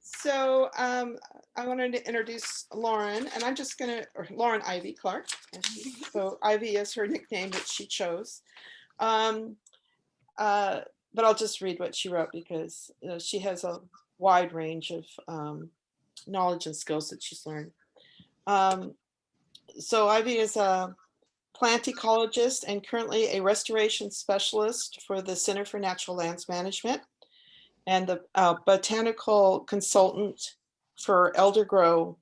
So I wanted to introduce Lauren, and I'm just gonna, or Lauren Ivy Clark. So Ivy is her nickname that she chose. Um, uh, but I'll just read what she wrote because she has a wide range of knowledge and skills that she's learned. Um, so Ivy is a plant ecologist and currently a restoration specialist for the Center for Natural Lands Management and the botanical consultant for Eldergrow.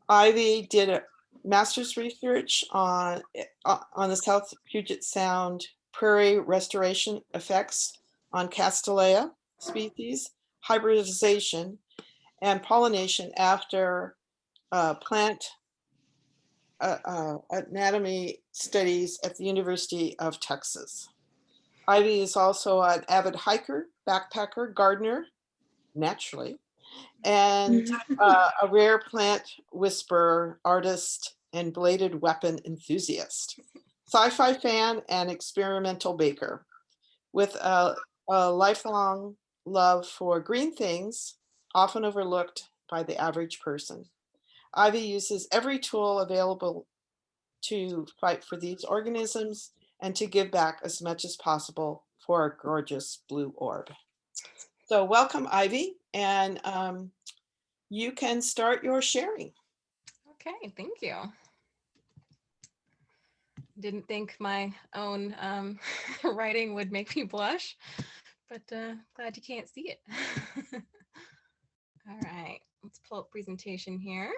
Ivy did a master's research on the South Puget Sound Prairie restoration effects on Castilleja species, hybridization, and pollination after plant anatomy studies at the University of Texas. Ivy is also an avid hiker, backpacker, gardener, naturally, and a rare plant whisperer, artist, and bladed weapon enthusiast, sci-fi fan, and experimental baker. With a lifelong love for green things, often overlooked by the average person. Ivy uses every tool available to fight for these organisms and to give back as much as possible for our gorgeous blue orb. So welcome, Ivy, and you can start your sharing. Okay, thank you. Didn't think my own writing would make me blush, but glad you can't see it. All right, let's pull up presentation here.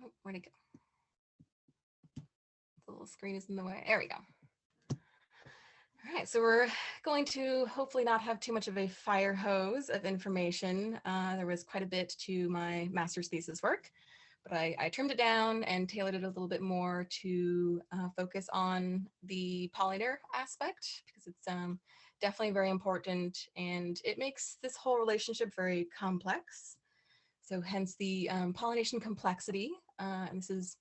Oh, where'd it go? The little screen is in the way. There we go. All right, so we're going to hopefully not have too much of a fire hose of information. There was quite a bit to my master's thesis work, but I trimmed it down and tailored it a little bit more to focus on the pollinator aspect because it's definitely very important and it makes this whole relationship very complex. So hence the pollination complexity. And this is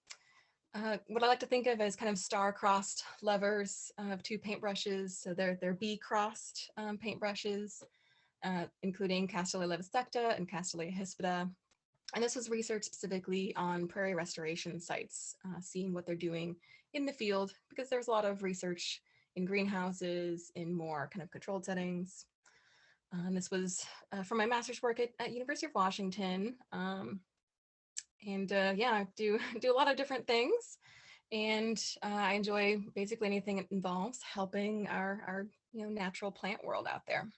what I like to think of as kind of star-crossed levers of two paintbrushes. So they're bee-crossed paintbrushes, including Castele levisecta and Casteleja hispida. And this was research specifically on prairie restoration sites, seeing what they're doing in the field, because there's a lot of research in greenhouses, in more kind of controlled settings. This was for my master's work at University of Washington. Yeah, I do a lot of different things. And I enjoy basically anything that involves helping our natural plant world out there.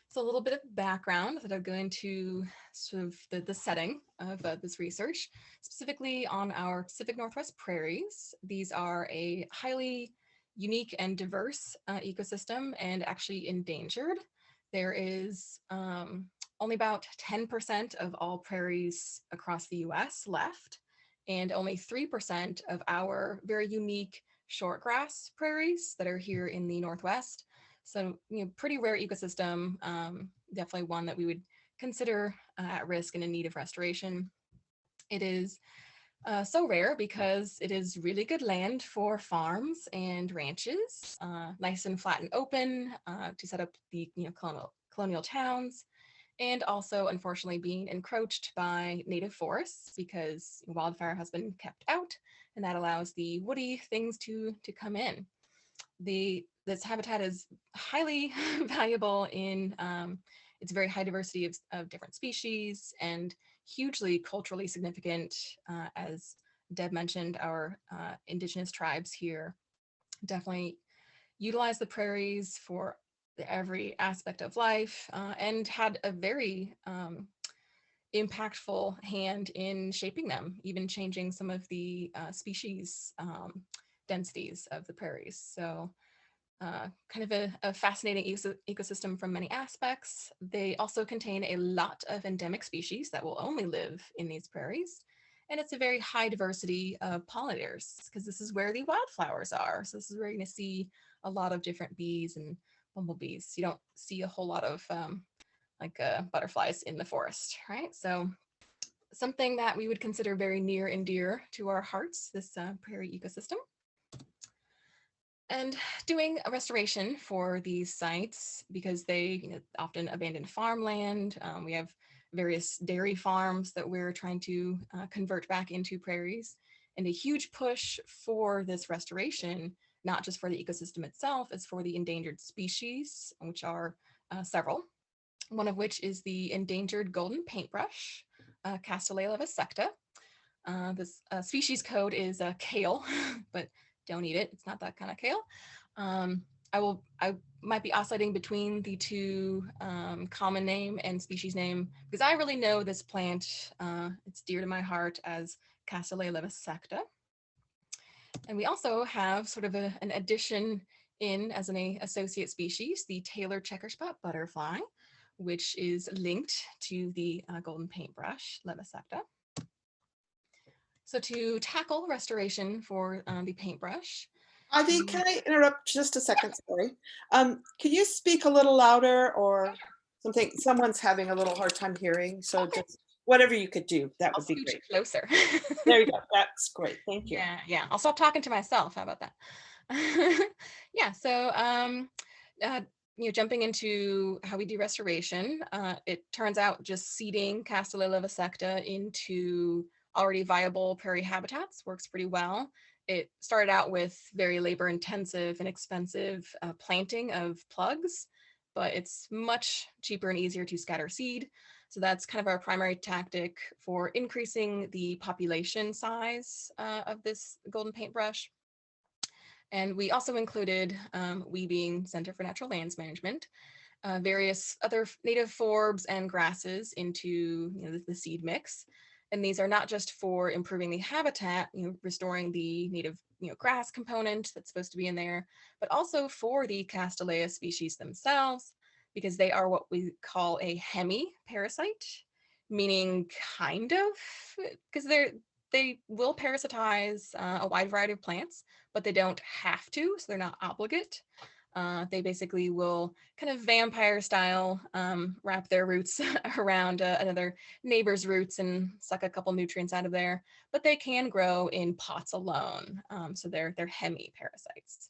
So a little bit of background that I'll go into sort of the setting of this research, specifically on our Pacific Northwest prairies. These are a highly unique and diverse ecosystem and actually endangered. There is only about 10% of all prairies across the US left, and only 3% of our very unique shortgrass prairies that are here in the Northwest. So, pretty rare ecosystem, definitely one that we would consider at risk and in need of restoration. It is so rare because it is really good land for farms and ranches, nice and flat and open to set up the colonial towns, and also unfortunately being encroached by native forests because wildfire has been kept out, and that allows the woody things to come in. This habitat is highly valuable in its very high diversity of different species and hugely culturally significant. As Deb mentioned, our indigenous tribes here definitely utilize the prairies for every aspect of life and had a very impactful hand in shaping them, even changing some of the species densities of the prairies. So kind of a fascinating ecosystem from many aspects. They also contain a lot of endemic species that will only live in these prairies. And it's a very high diversity of pollinators because this is where the wildflowers are. So this is where you're going to see a lot of different bees and bumblebees. You don't see a whole lot of butterflies in the forest, right? So something that we would consider very near and dear to our hearts, this prairie ecosystem. And doing a restoration for these sites, because they often abandoned farmland. We have various dairy farms that we're trying to convert back into prairies. And a huge push for this restoration, not just for the ecosystem itself, is for the endangered species, which are several. One of which is the endangered golden paintbrush, Castele levasecta. This species code is kale, but don't eat it. It's not that kind of kale. I might be oscillating between the two common name and species name because I really know this plant. It's dear to my heart as Castele levasecta. And we also have sort of an addition in as an associate species, the Taylor checker spot butterfly, which is linked to the golden paintbrush levasecta. So to tackle restoration for the paintbrush. Ivy, can I interrupt just a second? Sorry. Can you speak a little louder or something? Someone's having a little hard time hearing. So Okay. just whatever you could do, that I'll would be scooch great. it closer. There you go. That's great. Thank you. Yeah. I'll stop talking to myself. How about that? Yeah. So, jumping into how we do restoration, it turns out just seeding Castele levasecta into already viable prairie habitats works pretty well. It started out with very labor intensive and expensive planting of plugs, but it's much cheaper and easier to scatter seed. So that's kind of our primary tactic for increasing the population size of this golden paintbrush. And we also included, we being Center for Natural Lands Management, various other native forbs and grasses into the seed mix. And these are not just for improving the habitat, restoring the native grass component that's supposed to be in there, but also for the Castilleja species themselves, because they are what we call a hemi-parasite, meaning kind of, because they will parasitize a wide variety of plants, but they don't have to, so they're not obligate. They basically will kind of vampire style wrap their roots around another neighbor's roots and suck a couple nutrients out of there, but they can grow in pots alone. So they're hemi-parasites.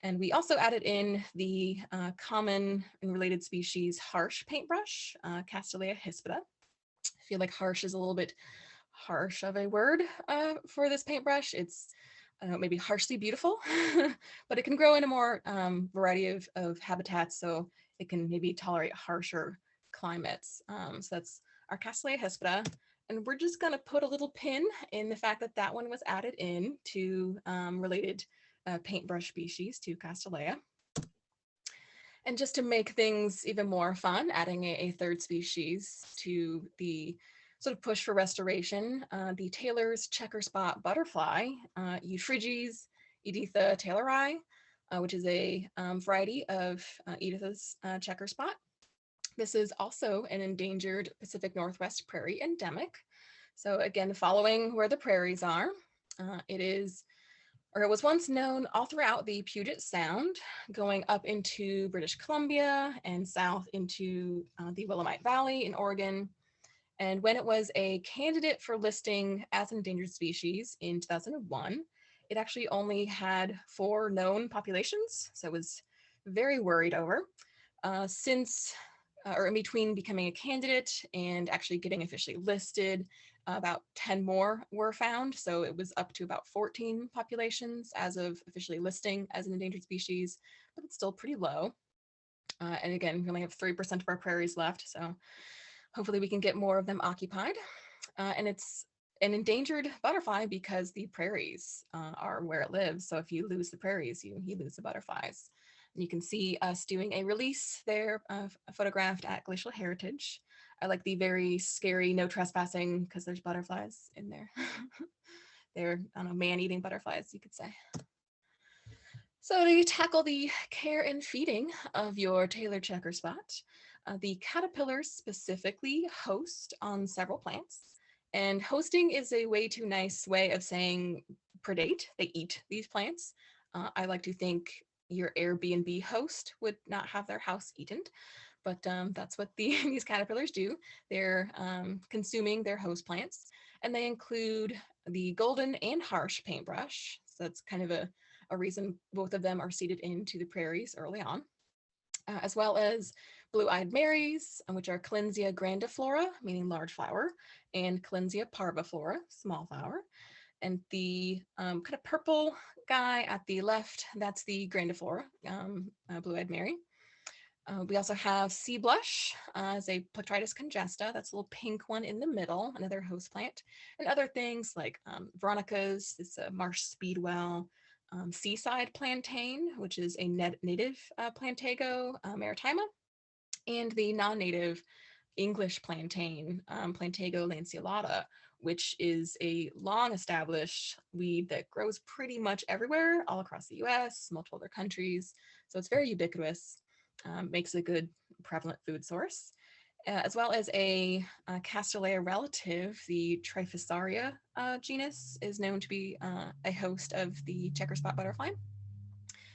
And we also added in the common and related species harsh paintbrush, Castilleja Hespera. I feel like harsh is a little bit harsh of a word for this paintbrush. It's maybe harshly beautiful, but it can grow in a more variety of habitats, so it can maybe tolerate harsher climates. So that's our Castilleja Hespera. And we're just going to put a little pin in the fact that that one was added in to related paintbrush species to Castilleja. And just to make things even more fun, adding a third species to the sort of push for restoration, the Taylor's checker spot butterfly, Euphryges editha taylori, which is a variety of Editha's checker spot. This is also an endangered Pacific Northwest prairie endemic. So again, following where the prairies are, it was once known all throughout the Puget Sound, going up into British Columbia and south into the Willamette Valley in Oregon. And when it was a candidate for listing as an endangered species in 2001, it actually only had 4 known populations. So it was very worried over. In between becoming a candidate and actually getting officially listed, about 10 more were found. So it was up to about 14 populations as of officially listing as an endangered species, but it's still pretty low. And again, we only have 3% of our prairies left. So hopefully we can get more of them occupied. And it's an endangered butterfly because the prairies are where it lives. So if you lose the prairies, you lose the butterflies. And you can see us doing a release there, photographed at Glacial Heritage. I like the very scary no trespassing because there's butterflies in there. They're, man-eating butterflies, you could say. So to tackle the care and feeding of your Taylor checker spot, the caterpillars specifically host on several plants. And hosting is a way too nice way of saying predate. They eat these plants. I like to think your Airbnb host would not have their house eaten, but that's what these caterpillars do. They're consuming their host plants, and they include the golden and harsh paintbrush. So that's kind of a a reason both of them are seeded into the prairies early on, as well as blue-eyed Marys, which are Collinsia grandiflora, meaning large flower, and Collinsia parviflora, small flower. And the kind of purple guy at the left, that's the grandiflora, blue-eyed Mary. We also have sea blush as a Plectridis congesta. That's a little pink one in the middle, another host plant. And other things like Veronicas, it's a marsh speedwell, seaside plantain, which is a native Plantago maritima, and the non-native English plantain, Plantago lanceolata, which is a long established weed that grows pretty much everywhere, all across the US, multiple other countries. So it's very ubiquitous, makes a good prevalent food source, as well as a Castilleja relative, the Triphysaria genus is known to be a host of the checker spot butterfly.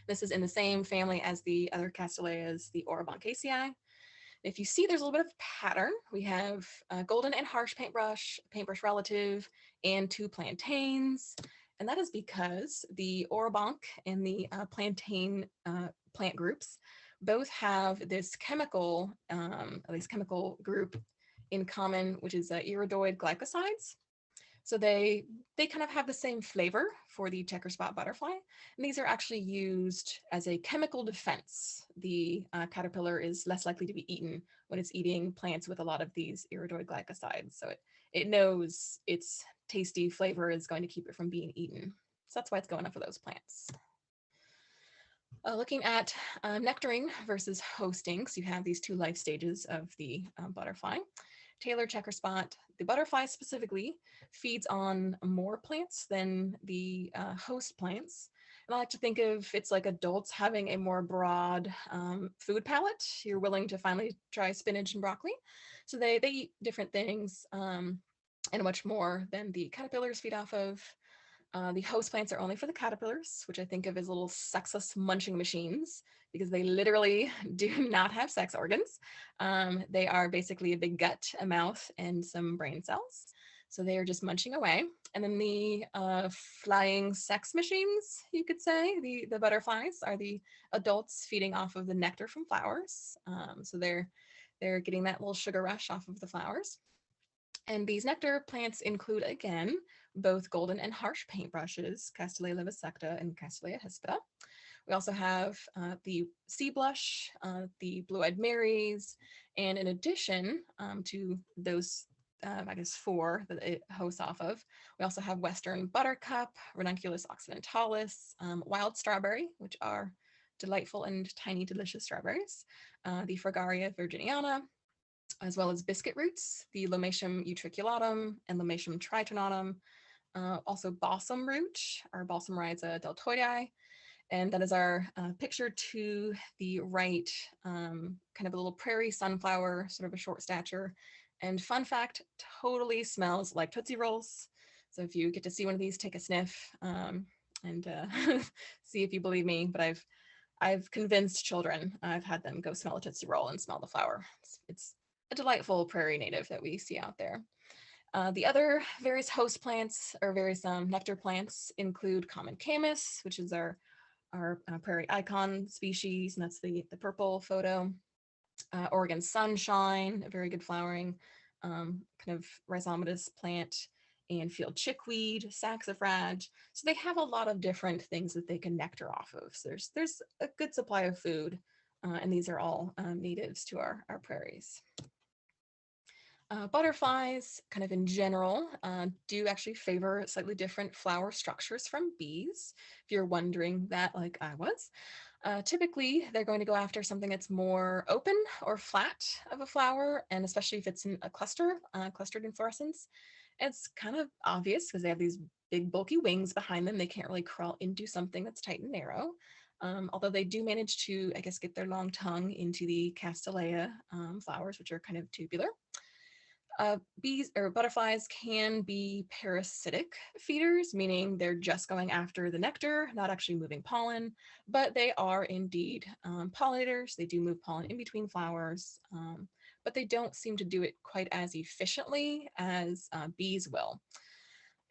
This is in the same family as the other Castillejas, the Oroboncaceae. If you see, there's a little bit of pattern. We have golden and harsh paintbrush relative, and two plantains. And that is because the Orobonc and the plantain plant groups both have this chemical, at least chemical group in common, which is iridoid glycosides. So they kind of have the same flavor for the checker spot butterfly. And these are actually used as a chemical defense. The caterpillar is less likely to be eaten when it's eating plants with a lot of these iridoid glycosides. So it knows its tasty flavor is going to keep it from being eaten. So that's why it's going up for those plants. Looking at nectaring versus hosting, so you have these two life stages of the butterfly. Tailor checker spot, the butterfly specifically feeds on more plants than the host plants. And I like to think of it's like adults having a more broad food palette. You're willing to finally try spinach and broccoli. So they eat different things and much more than the caterpillars feed off of. The host plants are only for the caterpillars, which I think of as little sexless munching machines because they literally do not have sex organs. They are basically a big gut, a mouth, and some brain cells. So they are just munching away. And then the flying sex machines, you could say, the butterflies are the adults feeding off of the nectar from flowers. So they're getting that little sugar rush off of the flowers. And these nectar plants include, again, both golden and harsh paintbrushes, Castilleja vivisecta and Castilleja hespera. We also have the sea blush, the blue-eyed Marys, and in addition to those, I guess, four that it hosts off of, we also have Western buttercup, Ranunculus occidentalis, wild strawberry, which are delightful and tiny, delicious strawberries, the Fragaria virginiana, as well as biscuit roots, the Lomatium utriculatum and Lomatium tritonatum, also balsam root, or Balsam rhiza deltoidei, and that is our picture to the right, kind of a little prairie sunflower, sort of a short stature. And fun fact, totally smells like Tootsie Rolls. So if you get to see one of these, take a sniff and see if you believe me, but I've convinced children, I've had them go smell a Tootsie Roll and smell the flower. It's a delightful prairie native that we see out there. The other various host plants or various nectar plants include common Camus, which is our prairie icon species, and that's the purple photo. Oregon sunshine, a very good flowering kind of rhizomatous plant, and field chickweed, saxifrage. So they have a lot of different things that they can nectar off of. So there's a good supply of food, and these are all natives to our prairies. Butterflies, kind of in general, do actually favor slightly different flower structures from bees. If you're wondering that, like I was, typically they're going to go after something that's more open or flat of a flower, and especially if it's in a cluster, clustered inflorescence. It's kind of obvious because they have these big bulky wings behind them. They can't really crawl into something that's tight and narrow. Although they do manage to, I guess, get their long tongue into the Castilleja flowers, which are kind of tubular. Bees or butterflies can be parasitic feeders, meaning they're just going after the nectar, not actually moving pollen, but they are indeed pollinators. They do move pollen in between flowers, but they don't seem to do it quite as efficiently as bees will.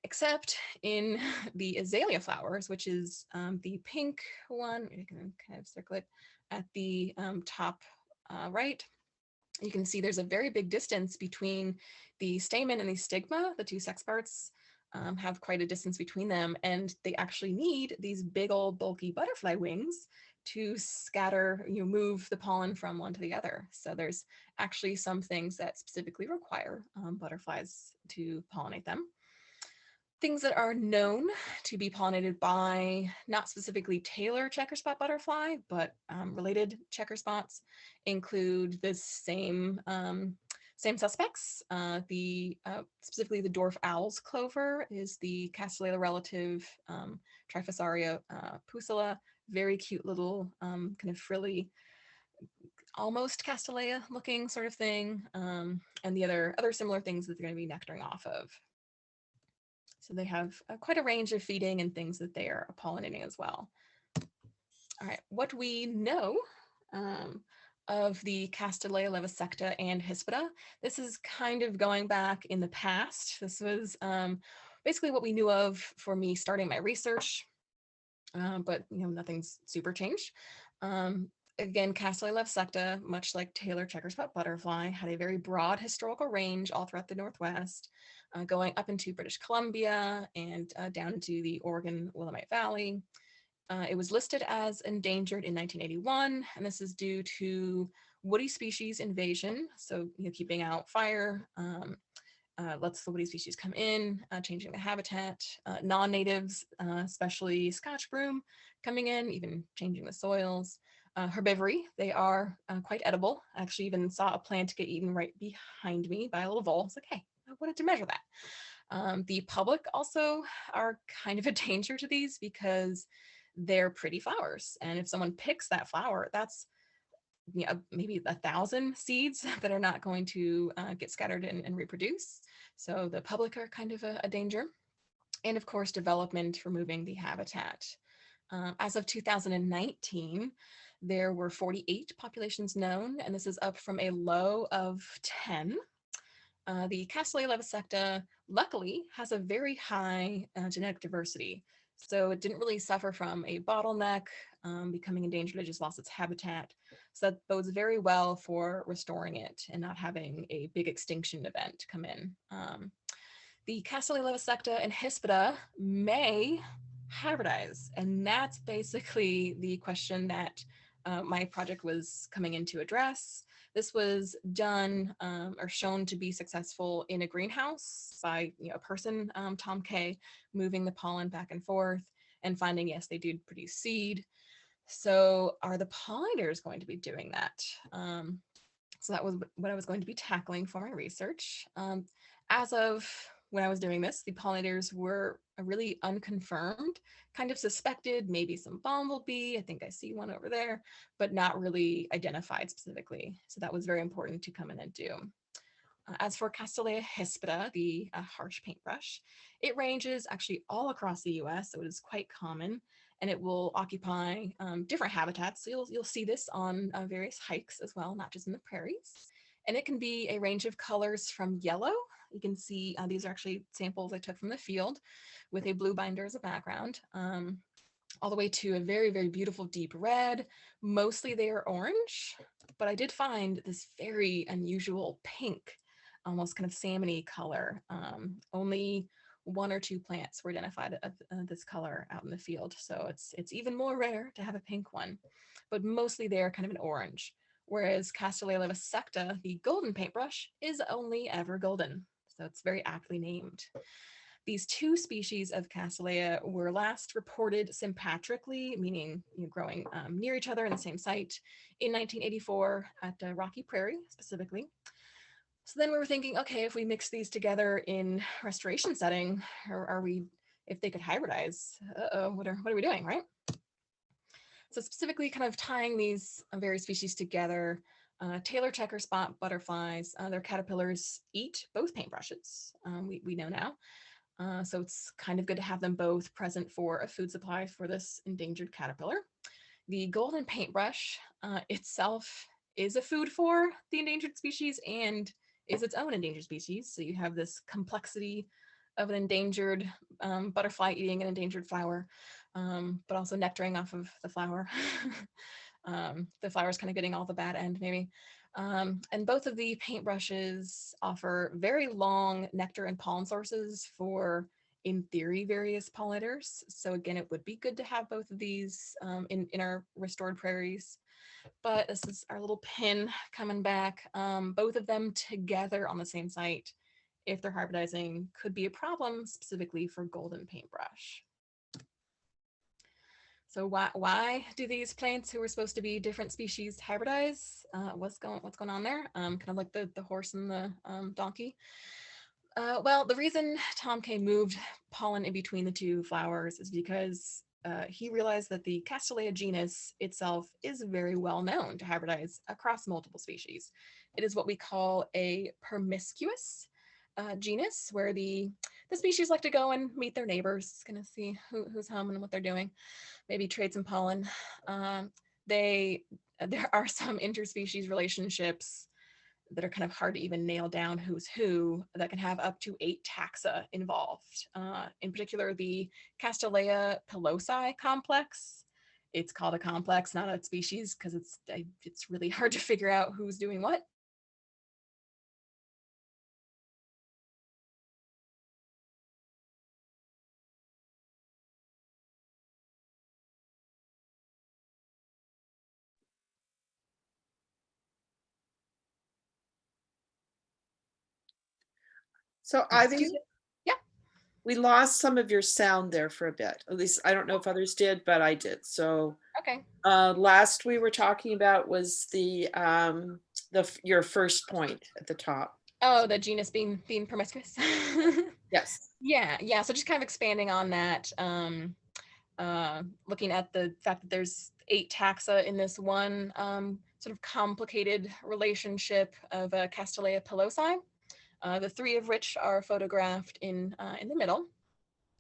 except in the azalea flowers, which is the pink one. You can kind of circle it at the top right. You can see there's a very big distance between the stamen and the stigma. The two sex parts have quite a distance between them, and they actually need these big old bulky butterfly wings to scatter, move the pollen from one to the other. So there's actually some things that specifically require butterflies to pollinate them. Things that are known to be pollinated by not specifically Taylor checker spot butterfly, but related checker spots include the same suspects. Specifically the dwarf owl's clover is the Castilleja relative Trifassaria pusilla, very cute little kind of frilly, almost Castilleja looking sort of thing, and the other similar things that they're going to be nectaring off of. So they have quite a range of feeding and things that they are pollinating as well. All right, what we know of the Castilleja levisecta and Hespera, this is kind of going back in the past. This was basically what we knew of for me starting my research, but nothing's super changed. Again, Castilleja levisecta, much like Taylor checker spot butterfly, had a very broad historical range all throughout the Northwest, going up into British Columbia and down into the Oregon Willamette Valley. It was listed as endangered in 1981, and this is due to woody species invasion. So, keeping out fire lets the woody species come in, changing the habitat. Non-natives, especially Scotch broom, coming in, even changing the soils. Herbivory, they are quite edible. I actually even saw a plant get eaten right behind me by a little vole. It's like, hey, I wanted to measure that. The public also are kind of a danger to these because they're pretty flowers. And if someone picks that flower, that's maybe 1,000 seeds that are not going to get scattered and reproduce. So the public are kind of a danger. And of course, development removing the habitat. As of 2019, there were 48 populations known, and this is up from a low of 10. The Castilleja levisecta, luckily, has a very high genetic diversity. So it didn't really suffer from a bottleneck, becoming endangered. It just lost its habitat. So that bodes very well for restoring it and not having a big extinction event come in. The Castilleja levisecta and Hespera may hybridize, and that's basically the question that my project was coming in to address. This was done or shown to be successful in a greenhouse by a person, Tom Kay, moving the pollen back and forth and finding, yes, they do produce seed. So are the pollinators going to be doing that? So that was what I was going to be tackling for my research. As of when I was doing this, the pollinators were really unconfirmed, kind of suspected, maybe some bumblebee. I think I see one over there, but not really identified specifically. So that was very important to come in and do. As for Castilleja hespera, the harsh paintbrush, it ranges actually all across the US, so it is quite common, and it will occupy different habitats. So you'll see this on various hikes as well, not just in the prairies. And it can be a range of colors from yellow. You can see these are actually samples I took from the field with a blue binder as a background, all the way to a very, very beautiful deep red. Mostly they are orange, but I did find this very unusual pink, almost kind of salmony color. Only 1 or 2 plants were identified of this color out in the field. So it's even more rare to have a pink one, but mostly they're kind of an orange. Whereas Castilleja levisecta, the golden paintbrush, is only ever golden. So it's very aptly named. These 2 species of Castilleja were last reported sympatrically, meaning growing near each other in the same site, in 1984 at Rocky Prairie specifically. So then we were thinking, okay, if we mix these together in restoration setting, or if they could hybridize, what are we doing, right? So specifically kind of tying these various species together, Taylor checker spot butterflies, their caterpillars eat both paintbrushes, we know now. So it's kind of good to have them both present for a food supply for this endangered caterpillar. The golden paintbrush itself is a food for the endangered species and is its own endangered species. So you have this complexity of an endangered butterfly eating an endangered flower, but also nectaring off of the flower. The flower's kind of getting all the bad end, maybe. And both of the paintbrushes offer very long nectar and pollen sources for, in theory, various pollinators. So again, it would be good to have both of these in our restored prairies. But this is our little pin coming back. Both of them together on the same site, if they're hybridizing, could be a problem, specifically for golden paintbrush. So why do these plants, who are supposed to be different species, hybridize? What's going on there? Kind of like the horse and the donkey. Well, the reason Tom Kay moved pollen in between the two flowers is because he realized that the Castilleja genus itself is very well known to hybridize across multiple species. It is what we call a promiscuous genus, where the species like to go and meet their neighbors, kind of see who's home and what they're doing, maybe trade some pollen. There are some interspecies relationships that are kind of hard to even nail down who's who, that can have up to 8 taxa involved. In particular, the Castilleja pilosi complex. It's called a complex, not a species, because it's really hard to figure out who's doing what. So Yes, Ivy, yeah. we lost some of your sound there for a bit. At least I don't know if others did, but I did. So Okay. last we were talking about was your first point at the top. Oh, the genus being promiscuous. Yes. Yeah. So just kind of expanding on that, looking at the fact that there's 8 taxa in this one sort of complicated relationship of Castilleja pilosi, the 3 of which are photographed in the middle,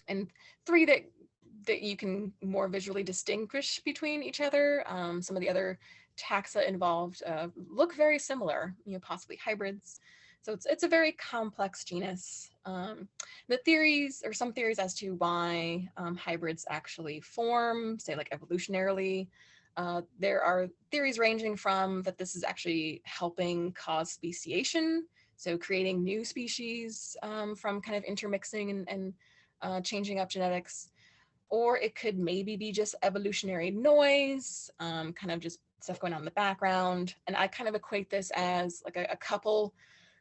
and 3 that you can more visually distinguish between each other. Some of the other taxa involved look very similar, possibly hybrids. So it's a very complex genus. The theories, or some theories, as to why hybrids actually form, say like evolutionarily, there are theories ranging from that this is actually helping cause speciation, so creating new species from kind of intermixing and changing up genetics, or it could maybe be just evolutionary noise, kind of just stuff going on in the background. And I kind of equate this as like a couple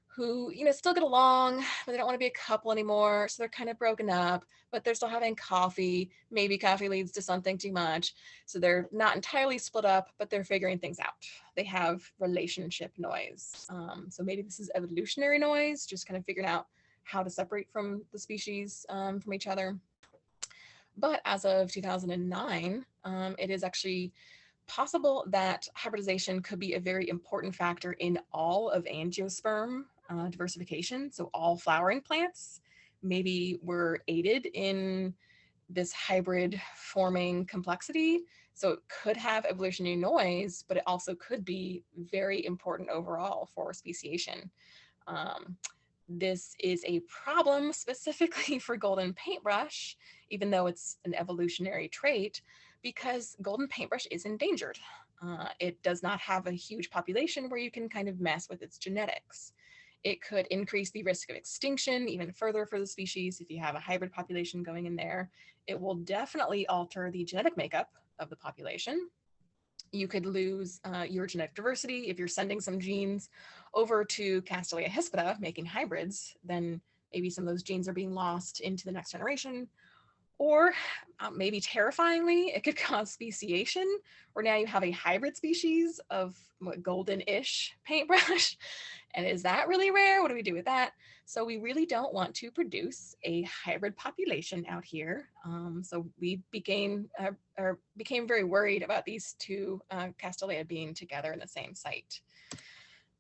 who, still get along, but they don't want to be a couple anymore. So they're kind of broken up, but they're still having coffee. Maybe coffee leads to something too much. So they're not entirely split up, but they're figuring things out. They have relationship noise. So maybe this is evolutionary noise, just kind of figuring out how to separate from the species from each other. But as of 2009, it is actually possible that hybridization could be a very important factor in all of angiosperm diversification. So all flowering plants maybe were aided in this hybrid forming complexity. So it could have evolutionary noise, but it also could be very important overall for speciation. This is a problem specifically for golden paintbrush, even though it's an evolutionary trait, because golden paintbrush is endangered. It does not have a huge population where you can kind of mess with its genetics. It could increase the risk of extinction even further for the species if you have a hybrid population going in there. It will definitely alter the genetic makeup of the population. You could lose your genetic diversity if you're sending some genes over to Castilleja Hespera making hybrids. Then maybe some of those genes are being lost into the next generation. Or maybe terrifyingly, it could cause speciation, where now you have a hybrid species of golden-ish paintbrush. And is that really rare? What do we do with that? So we really don't want to produce a hybrid population out here. So we became very worried about these two Castilleja being together in the same site.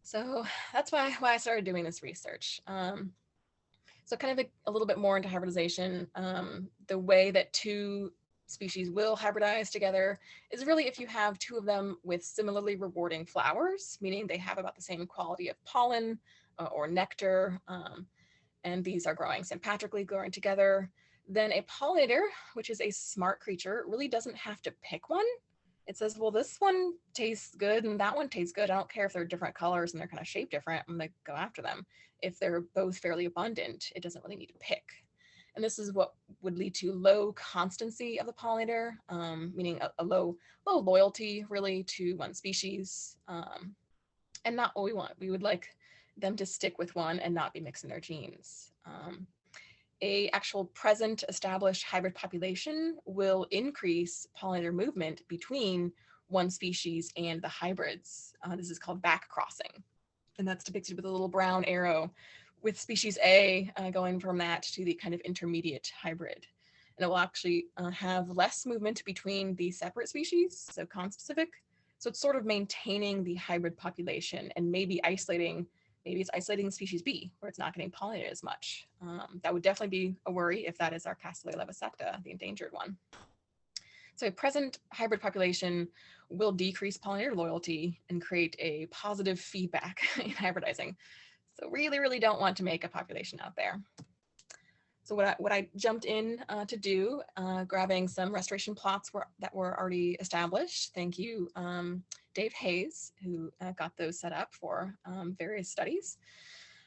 So that's why I started doing this research. So kind of a little bit more into hybridization. The way that 2 species will hybridize together is really if you have 2 of them with similarly rewarding flowers, meaning they have about the same quality of pollen or nectar. and these are growing sympatrically, growing together, then a pollinator, which is a smart creature, really doesn't have to pick one. It says, well, this one tastes good and that one tastes good. I don't care if they're different colors and they're kind of shaped different. I'm going to go after them. If they're both fairly abundant, it doesn't really need to pick. And this is what would lead to low constancy of the pollinator, meaning a low loyalty really to one species, and not what we want. We would like them to stick with one and not be mixing their genes. A actual present established hybrid population will increase pollinator movement between one species and the hybrids. This is called back crossing, and that's depicted with a little brown arrow with species A going from that to the kind of intermediate hybrid. And it will actually have less movement between the separate species, so conspecific. So it's sort of maintaining the hybrid population and maybe it's isolating species B, where it's not getting pollinated as much. That would definitely be a worry if that is our Castele levosecta, the endangered one. So a present hybrid population will decrease pollinator loyalty and create a positive feedback in hybridizing. So really don't want to make a population out there. So what I jumped in to do, grabbing some restoration plots that were already established. Thank you, Dave Hayes, who got those set up for various studies,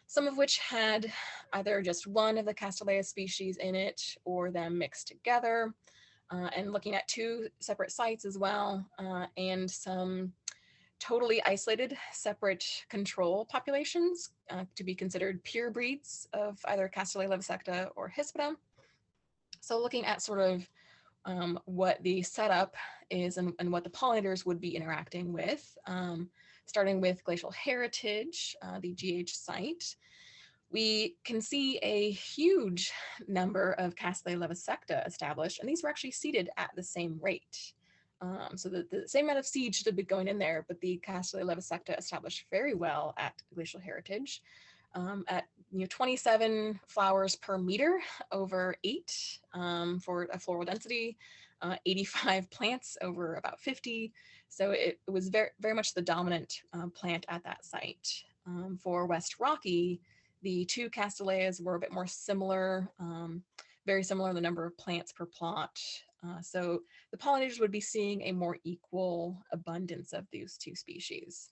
some of which had either just one of the Castilleja species in it or them mixed together, and looking at 2 separate sites as well, and some totally isolated separate control populations to be considered pure breeds of either Castele levosecta or Hespera. So looking at sort of what the setup is and what the pollinators would be interacting with, starting with Glacial Heritage, the GH site, we can see a huge number of Castele levosecta established, and these were actually seeded at the same rate. So the same amount of seed should have been going in there, but the Castele levosecta established very well at Glacial Heritage at 27 flowers per meter over 8 for a floral density, 85 plants over about 50. So it was very much the dominant plant at that site. For West Rocky, the 2 Castelejas were a bit more similar, very similar in the number of plants per plot. So the pollinators would be seeing a more equal abundance of these 2 species.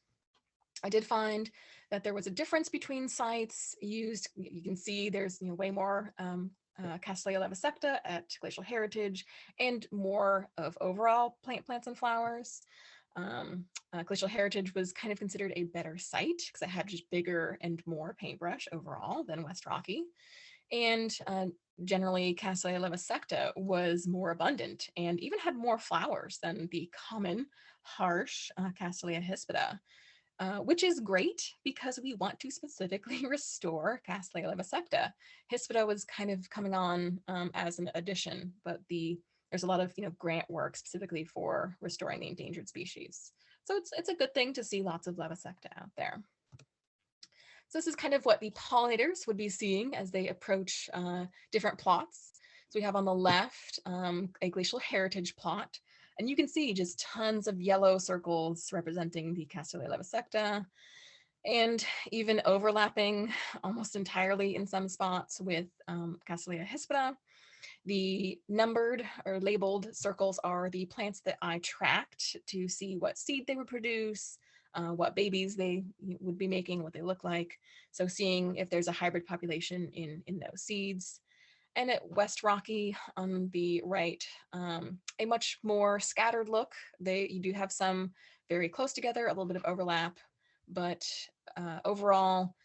I did find that there was a difference between sites used. You can see there's way more Casteleja levosecta at Glacial Heritage and more of overall plants and flowers. Glacial Heritage was kind of considered a better site because it had just bigger and more paintbrush overall than West Rocky. And generally, Casteleja levosecta was more abundant and even had more flowers than the common harsh Castilleja hispida, which is great because we want to specifically restore Castilleja levosecta. Hispida was kind of coming on as an addition, but there's a lot of grant work specifically for restoring the endangered species. So it's a good thing to see lots of levosecta out there. So this is kind of what the pollinators would be seeing as they approach different plots. So we have on the left a Glacial Heritage plot, and you can see just tons of yellow circles representing the Casteleja levosecta, and even overlapping almost entirely in some spots with Castilleja hispida. The numbered or labeled circles are the plants that I tracked to see what seed they would produce, what babies they would be making, what they look like. So seeing if there's a hybrid population in those seeds. And at West Rocky on the right, a much more scattered look. You do have some very close together, a little bit of overlap, but overall,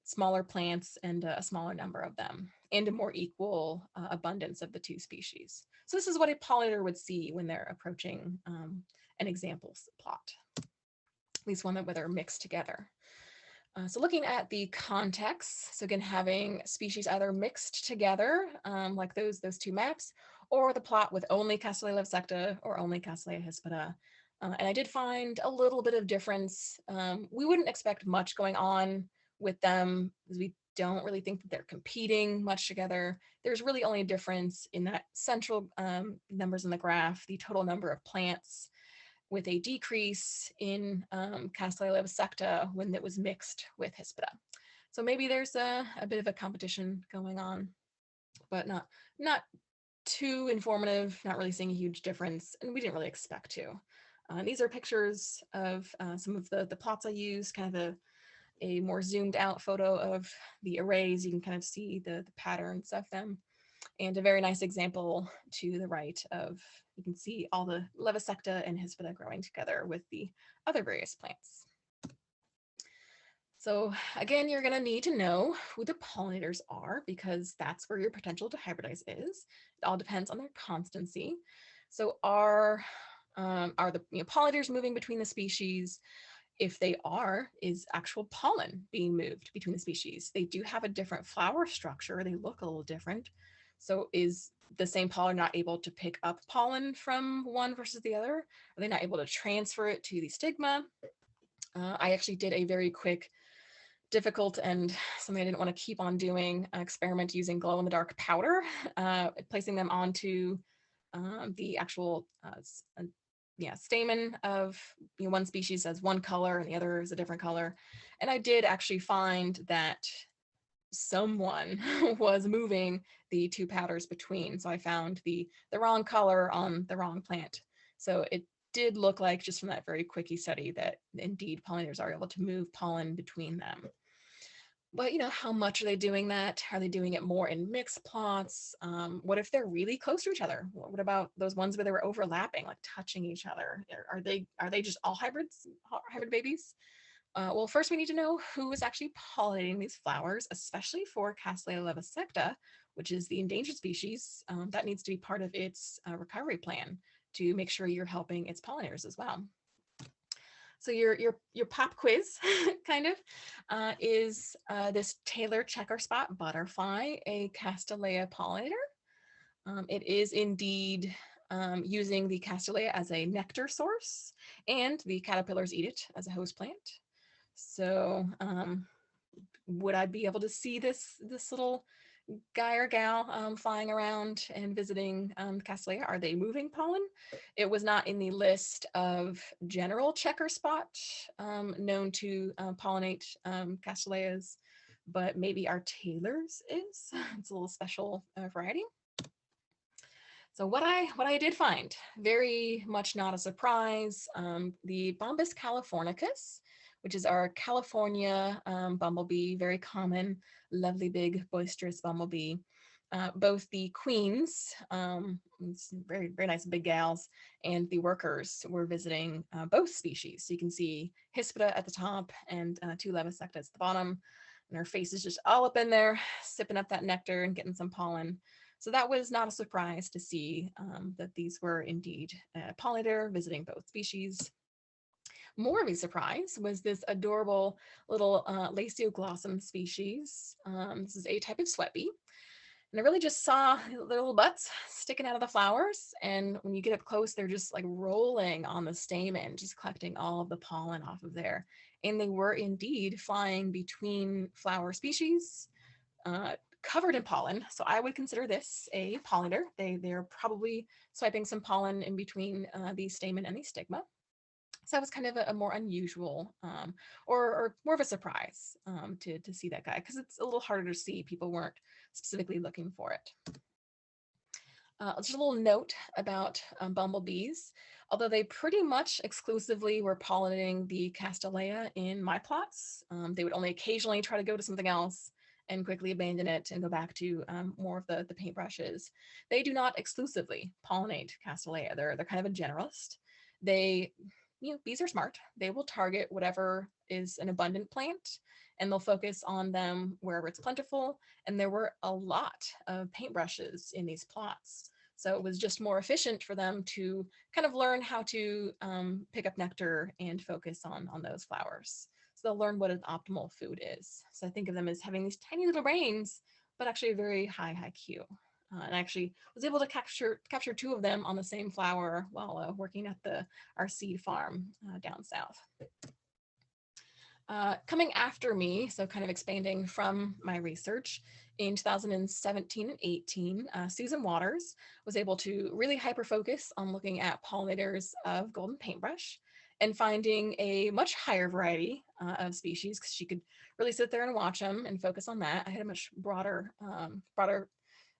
smaller plants and a smaller number of them, and a more equal abundance of the 2 species. So this is what a pollinator would see when they're approaching an example plot, at least one where they're mixed together. So looking at the context, so again, having species either mixed together, like those 2 maps, or the plot with only Casteleja levosecta or only Casteleja hispida. And I did find a little bit of difference. We wouldn't expect much going on with them because we don't really think that they're competing much together. There's really only a difference in that central numbers in the graph, the total number of plants, with a decrease in Casteleja levosecta when it was mixed with hispida. So maybe there's a bit of a competition going on, but not too informative, not really seeing a huge difference, and we didn't really expect to. These are pictures of some of the plots I used, kind of a more zoomed out photo of the arrays. You can kind of see the patterns of them. And a very nice example to the right of, you can see all the Levisecta and Hespera growing together with the other various plants. So again, you're going to need to know who the pollinators are, because that's where your potential to hybridize is. It all depends on their constancy. So are the pollinators moving between the species? If they are, is actual pollen being moved between the species? They do have a different flower structure. They look a little different. So is the same pollen not able to pick up pollen from one versus the other? Are they not able to transfer it to the stigma? I actually did a very quick, difficult, and something I didn't want to keep on doing, experiment using glow-in-the-dark powder, placing them onto the actual stamen of one species as one color and the other is a different color. And I did actually find that someone was moving the two powders between. So I found the wrong color on the wrong plant. So it did look like, just from that very quickie study, that indeed pollinators are able to move pollen between them. But how much are they doing that? Are they doing it more in mixed plots? What if they're really close to each other? What about those ones where they were overlapping, like touching each other? Are they just all hybrid babies? Well, first we need to know who is actually pollinating these flowers, especially for Castilleja levisecta, which is the endangered species. That needs to be part of its recovery plan to make sure you're helping its pollinators as well. So your pop quiz kind of is this Taylor checker spot butterfly a Castilleja pollinator? It is indeed using the Castilleja as a nectar source, and the caterpillars eat it as a host plant. So would I be able to see this little guy or gal flying around and visiting Castilleja? Are they moving pollen? It was not in the list of general checker spot known to pollinate Castillejas, but maybe our Taylor's is. It's a little special variety. So what I did find, very much not a surprise, the Bombus Californicus, which is our California bumblebee, very common, lovely, big, boisterous bumblebee. Both the queens, very, very nice big gals, and the workers were visiting both species. So you can see Hespera at the top and two Levisecta at the bottom, and her face is just all up in there, sipping up that nectar and getting some pollen. So that was not a surprise to see that these were indeed a pollinator visiting both species. More of a surprise was this adorable little Lacio Blossom species. This is a type of sweat bee. And I really just saw their little butts sticking out of the flowers. And when you get up close, they're just like rolling on the stamen, just collecting all of the pollen off of there. And they were indeed flying between flower species, covered in pollen. So I would consider this a pollinator. They're probably swiping some pollen in between the stamen and the stigma. So that was kind of a more unusual or more of a surprise to see that guy, because it's a little harder to see. People weren't specifically looking for it. Just a little note about bumblebees. Although they pretty much exclusively were pollinating the Castilleja in my plots, they would only occasionally try to go to something else and quickly abandon it and go back to more of the paintbrushes. They do not exclusively pollinate Castilleja. They're kind of a generalist. Bees are smart. They will target whatever is an abundant plant, and they'll focus on them wherever it's plentiful. And there were a lot of paintbrushes in these plots. So it was just more efficient for them to kind of learn how to pick up nectar and focus on those flowers. So they'll learn what an optimal food is. So I think of them as having these tiny little brains, but actually a very high IQ. And I actually was able to capture two of them on the same flower while working at our seed farm down south. Coming after me, so kind of expanding from my research, in 2017 and 18, Susan Waters was able to really hyper-focus on looking at pollinators of golden paintbrush. and finding a much higher variety of species, because she could really sit there and watch them and focus on that. I had a much broader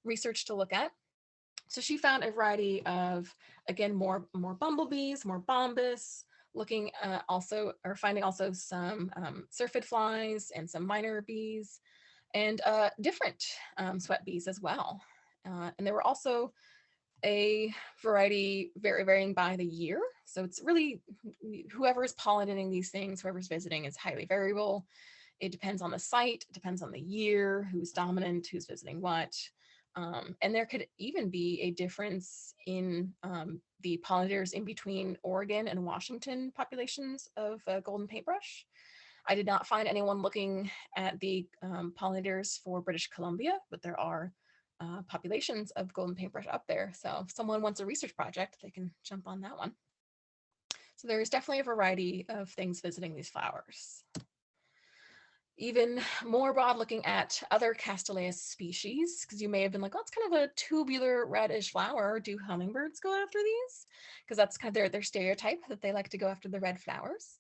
research to look at. So she found a variety of, again, more bumblebees, more bombus, looking also, or finding also some syrphid flies and some minor bees, and different sweat bees as well. And there were also a variety varying by the year. So it's really whoever's pollinating these things, whoever's visiting, is highly variable. It depends on the site, it depends on the year, who's dominant, who's visiting what. And there could even be a difference in the pollinators in between Oregon and Washington populations of golden paintbrush. I did not find anyone looking at the pollinators for British Columbia, but there are populations of golden paintbrush up there. So if someone wants a research project, they can jump on that one. So there's definitely a variety of things visiting these flowers. Even more broad looking at other Castilleja species, because you may have been like, oh, it's kind of a tubular reddish flower. Do hummingbirds go after these? Because that's kind of their stereotype, that they like to go after the red flowers.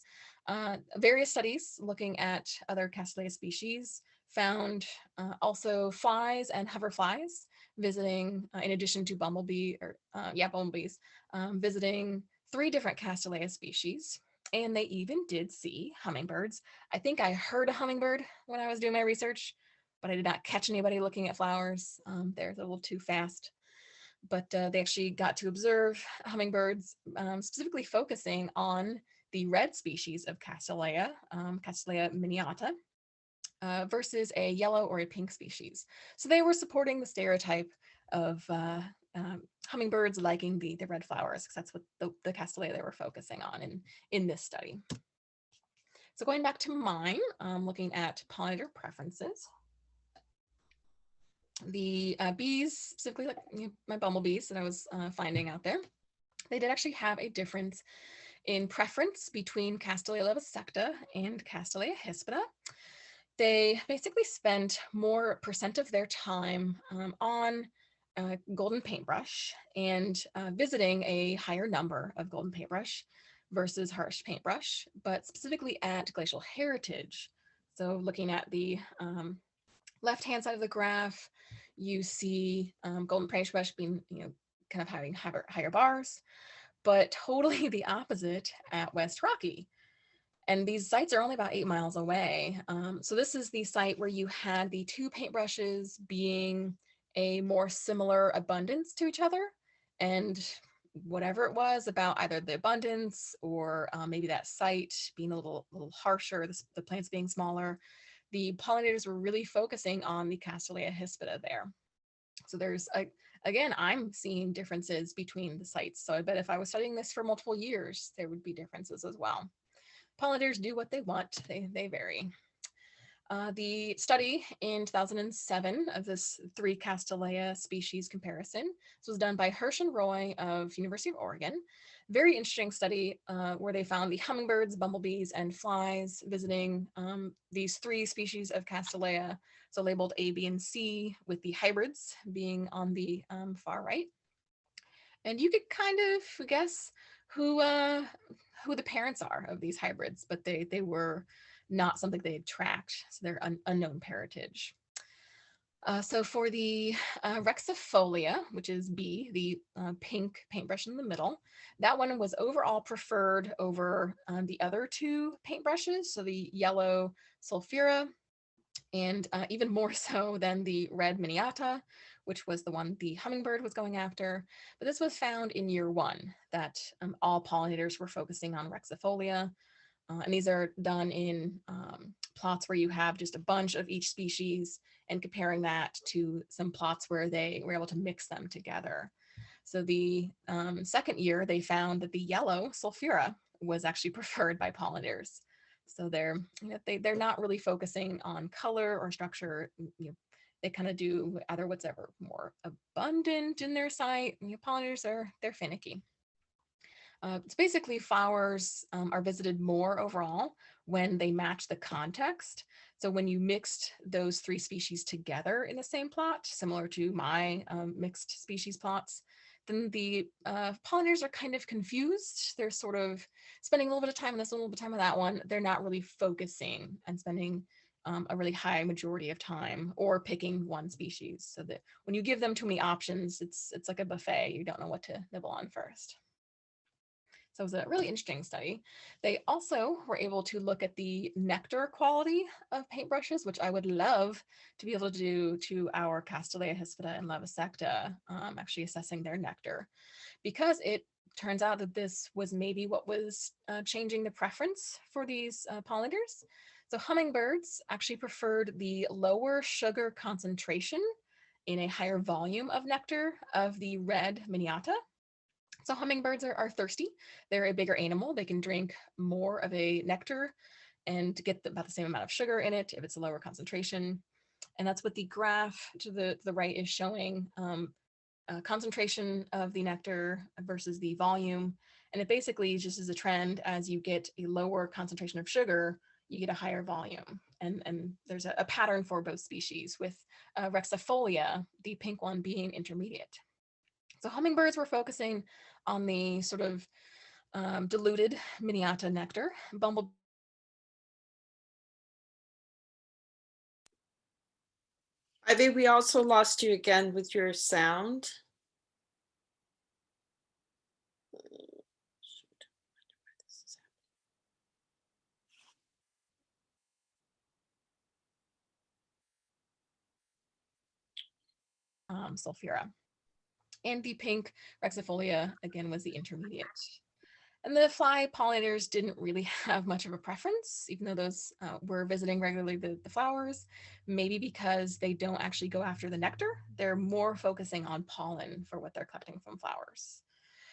Various studies looking at other Castilleja species found also flies and hoverflies visiting, in addition to bumblebees, visiting 3 different Castilleja species. And they even did see hummingbirds. I think I heard a hummingbird when I was doing my research, but I did not catch anybody looking at flowers. They're a little too fast. But they actually got to observe hummingbirds, specifically focusing on the red species of Castilleja, Castilleja miniata, versus a yellow or a pink species. So they were supporting the stereotype of hummingbirds liking the red flowers, because that's what the Castilleja they were focusing on in this study. So going back to mine, looking at pollinator preferences. The bees, specifically like my bumblebees that I was finding out there, they did actually have a difference in preference between Castilleja levosecta and Castilleja hespera. They basically spent more percent of their time on golden paintbrush and visiting a higher number of golden paintbrush versus harsh paintbrush, but specifically at glacial heritage. So looking at the left-hand side of the graph, you see golden paintbrush being, kind of having higher bars, but totally the opposite at West Rocky. And these sites are only about 8 miles away. So this is the site where you had the 2 paintbrushes being a more similar abundance to each other. And whatever it was about either the abundance or maybe that site being a little harsher, the plants being smaller, the pollinators were really focusing on the Castilleja hespera there. So there's, again, I'm seeing differences between the sites. So I bet if I was studying this for multiple years, there would be differences as well. Pollinators do what they want, they vary. The study in 2007 of this 3 Castilleja species comparison, this was done by Hirsch and Roy of University of Oregon. Very interesting study where they found the hummingbirds, bumblebees, and flies visiting these 3 species of Castilleja, so labeled A, B, and C, with the hybrids being on the far right. And you could kind of guess who the parents are of these hybrids, but they were not something they had tracked, so they're unknown parentage. So for the Rexifolia, which is B, the pink paintbrush in the middle, that one was overall preferred over the other 2 paintbrushes, so the yellow Sulphura, and even more so than the red Miniata, which was the one the hummingbird was going after. But this was found in year 1, that all pollinators were focusing on Rexifolia. And these are done in plots where you have just a bunch of each species and comparing that to some plots where they were able to mix them together. So the second year, they found that the yellow Sulphura was actually preferred by pollinators. So they're not really focusing on color or structure. They kind of do either whatever more abundant in their site. Pollinators they're finicky. It's basically flowers are visited more overall when they match the context. So when you mixed those 3 species together in the same plot, similar to my mixed species plots, then the pollinators are kind of confused. They're sort of spending a little bit of time on this, a little bit of time on that one. They're not really focusing and spending a really high majority of time or picking one species. So that when you give them too many options, it's like a buffet. You don't know what to nibble on first. So it was a really interesting study. They also were able to look at the nectar quality of paintbrushes, which I would love to be able to do to our Castilleja, Hespera, and Levisecta, actually assessing their nectar, because it turns out that this was maybe what was changing the preference for these pollinators. So hummingbirds actually preferred the lower sugar concentration in a higher volume of nectar of the red miniata. So hummingbirds are thirsty. They're a bigger animal. They can drink more of a nectar and get about the same amount of sugar in it if it's a lower concentration. And that's what the graph to the right is showing, concentration of the nectar versus the volume. And it basically just is a trend. As you get a lower concentration of sugar, you get a higher volume. And there's a pattern for both species, with Rexifolia, the pink one, being intermediate. So hummingbirds were focusing on the sort of diluted miniata nectar. Bumblebee. Ivy, we also lost you again with your sound. Sulfura. And the pink Rexifolia, again, was the intermediate. And the fly pollinators didn't really have much of a preference, even though those were visiting regularly the flowers, maybe because they don't actually go after the nectar. They're more focusing on pollen for what they're collecting from flowers.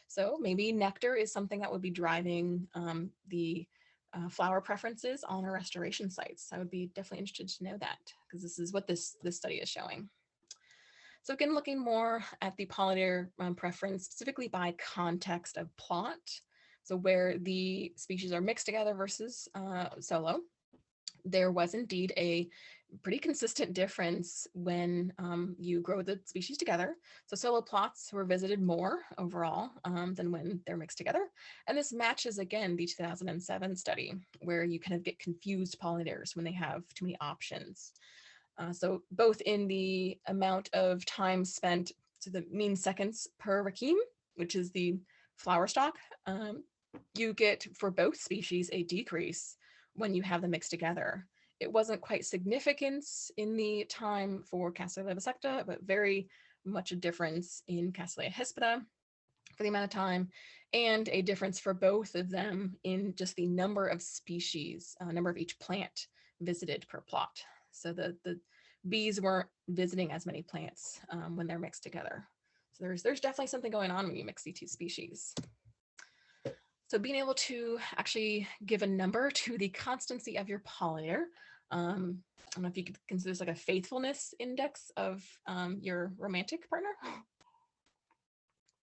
So maybe nectar is something that would be driving the flower preferences on our restoration sites. I would be definitely interested to know that, because this is what this study is showing. So again, looking more at the pollinator preference, specifically by context of plot, so where the species are mixed together versus solo, there was indeed a pretty consistent difference when you grow the species together. So solo plots were visited more overall than when they're mixed together. And this matches, again, the 2007 study, where you kind of get confused pollinators when they have too many options. So both in the amount of time spent, so the mean seconds per racheme, which is the flower stalk, you get for both species a decrease when you have them mixed together. It wasn't quite significant in the time for Castilleja levisecta, but very much a difference in Castilleja hespera for the amount of time, and a difference for both of them in just the number of species, number of each plant visited per plot. So the bees weren't visiting as many plants when they're mixed together. So there's definitely something going on when you mix these two species. So being able to actually give a number to the constancy of your pollinator, I don't know if you could consider this like a faithfulness index of your romantic partner,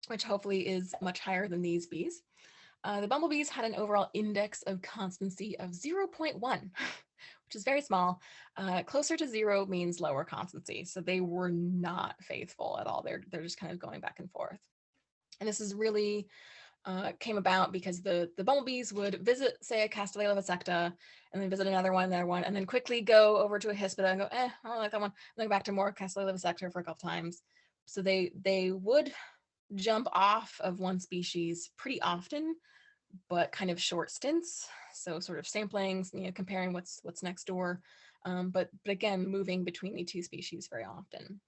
which hopefully is much higher than these bees. The bumblebees had an overall index of constancy of 0.1, which is very small. Closer to 0 means lower constancy. So they were not faithful at all. They're just kind of going back and forth. And this is really came about because the bumblebees would visit, say, a Castilleja levisecta, and then visit another one, and then quickly go over to a Hespera and go, I don't like that one, and then go back to more Castilleja levisecta for a couple times. So they would jump off of one species pretty often, but kind of short stints. So sort of samplings, comparing what's next door, but again, moving between the two species very often.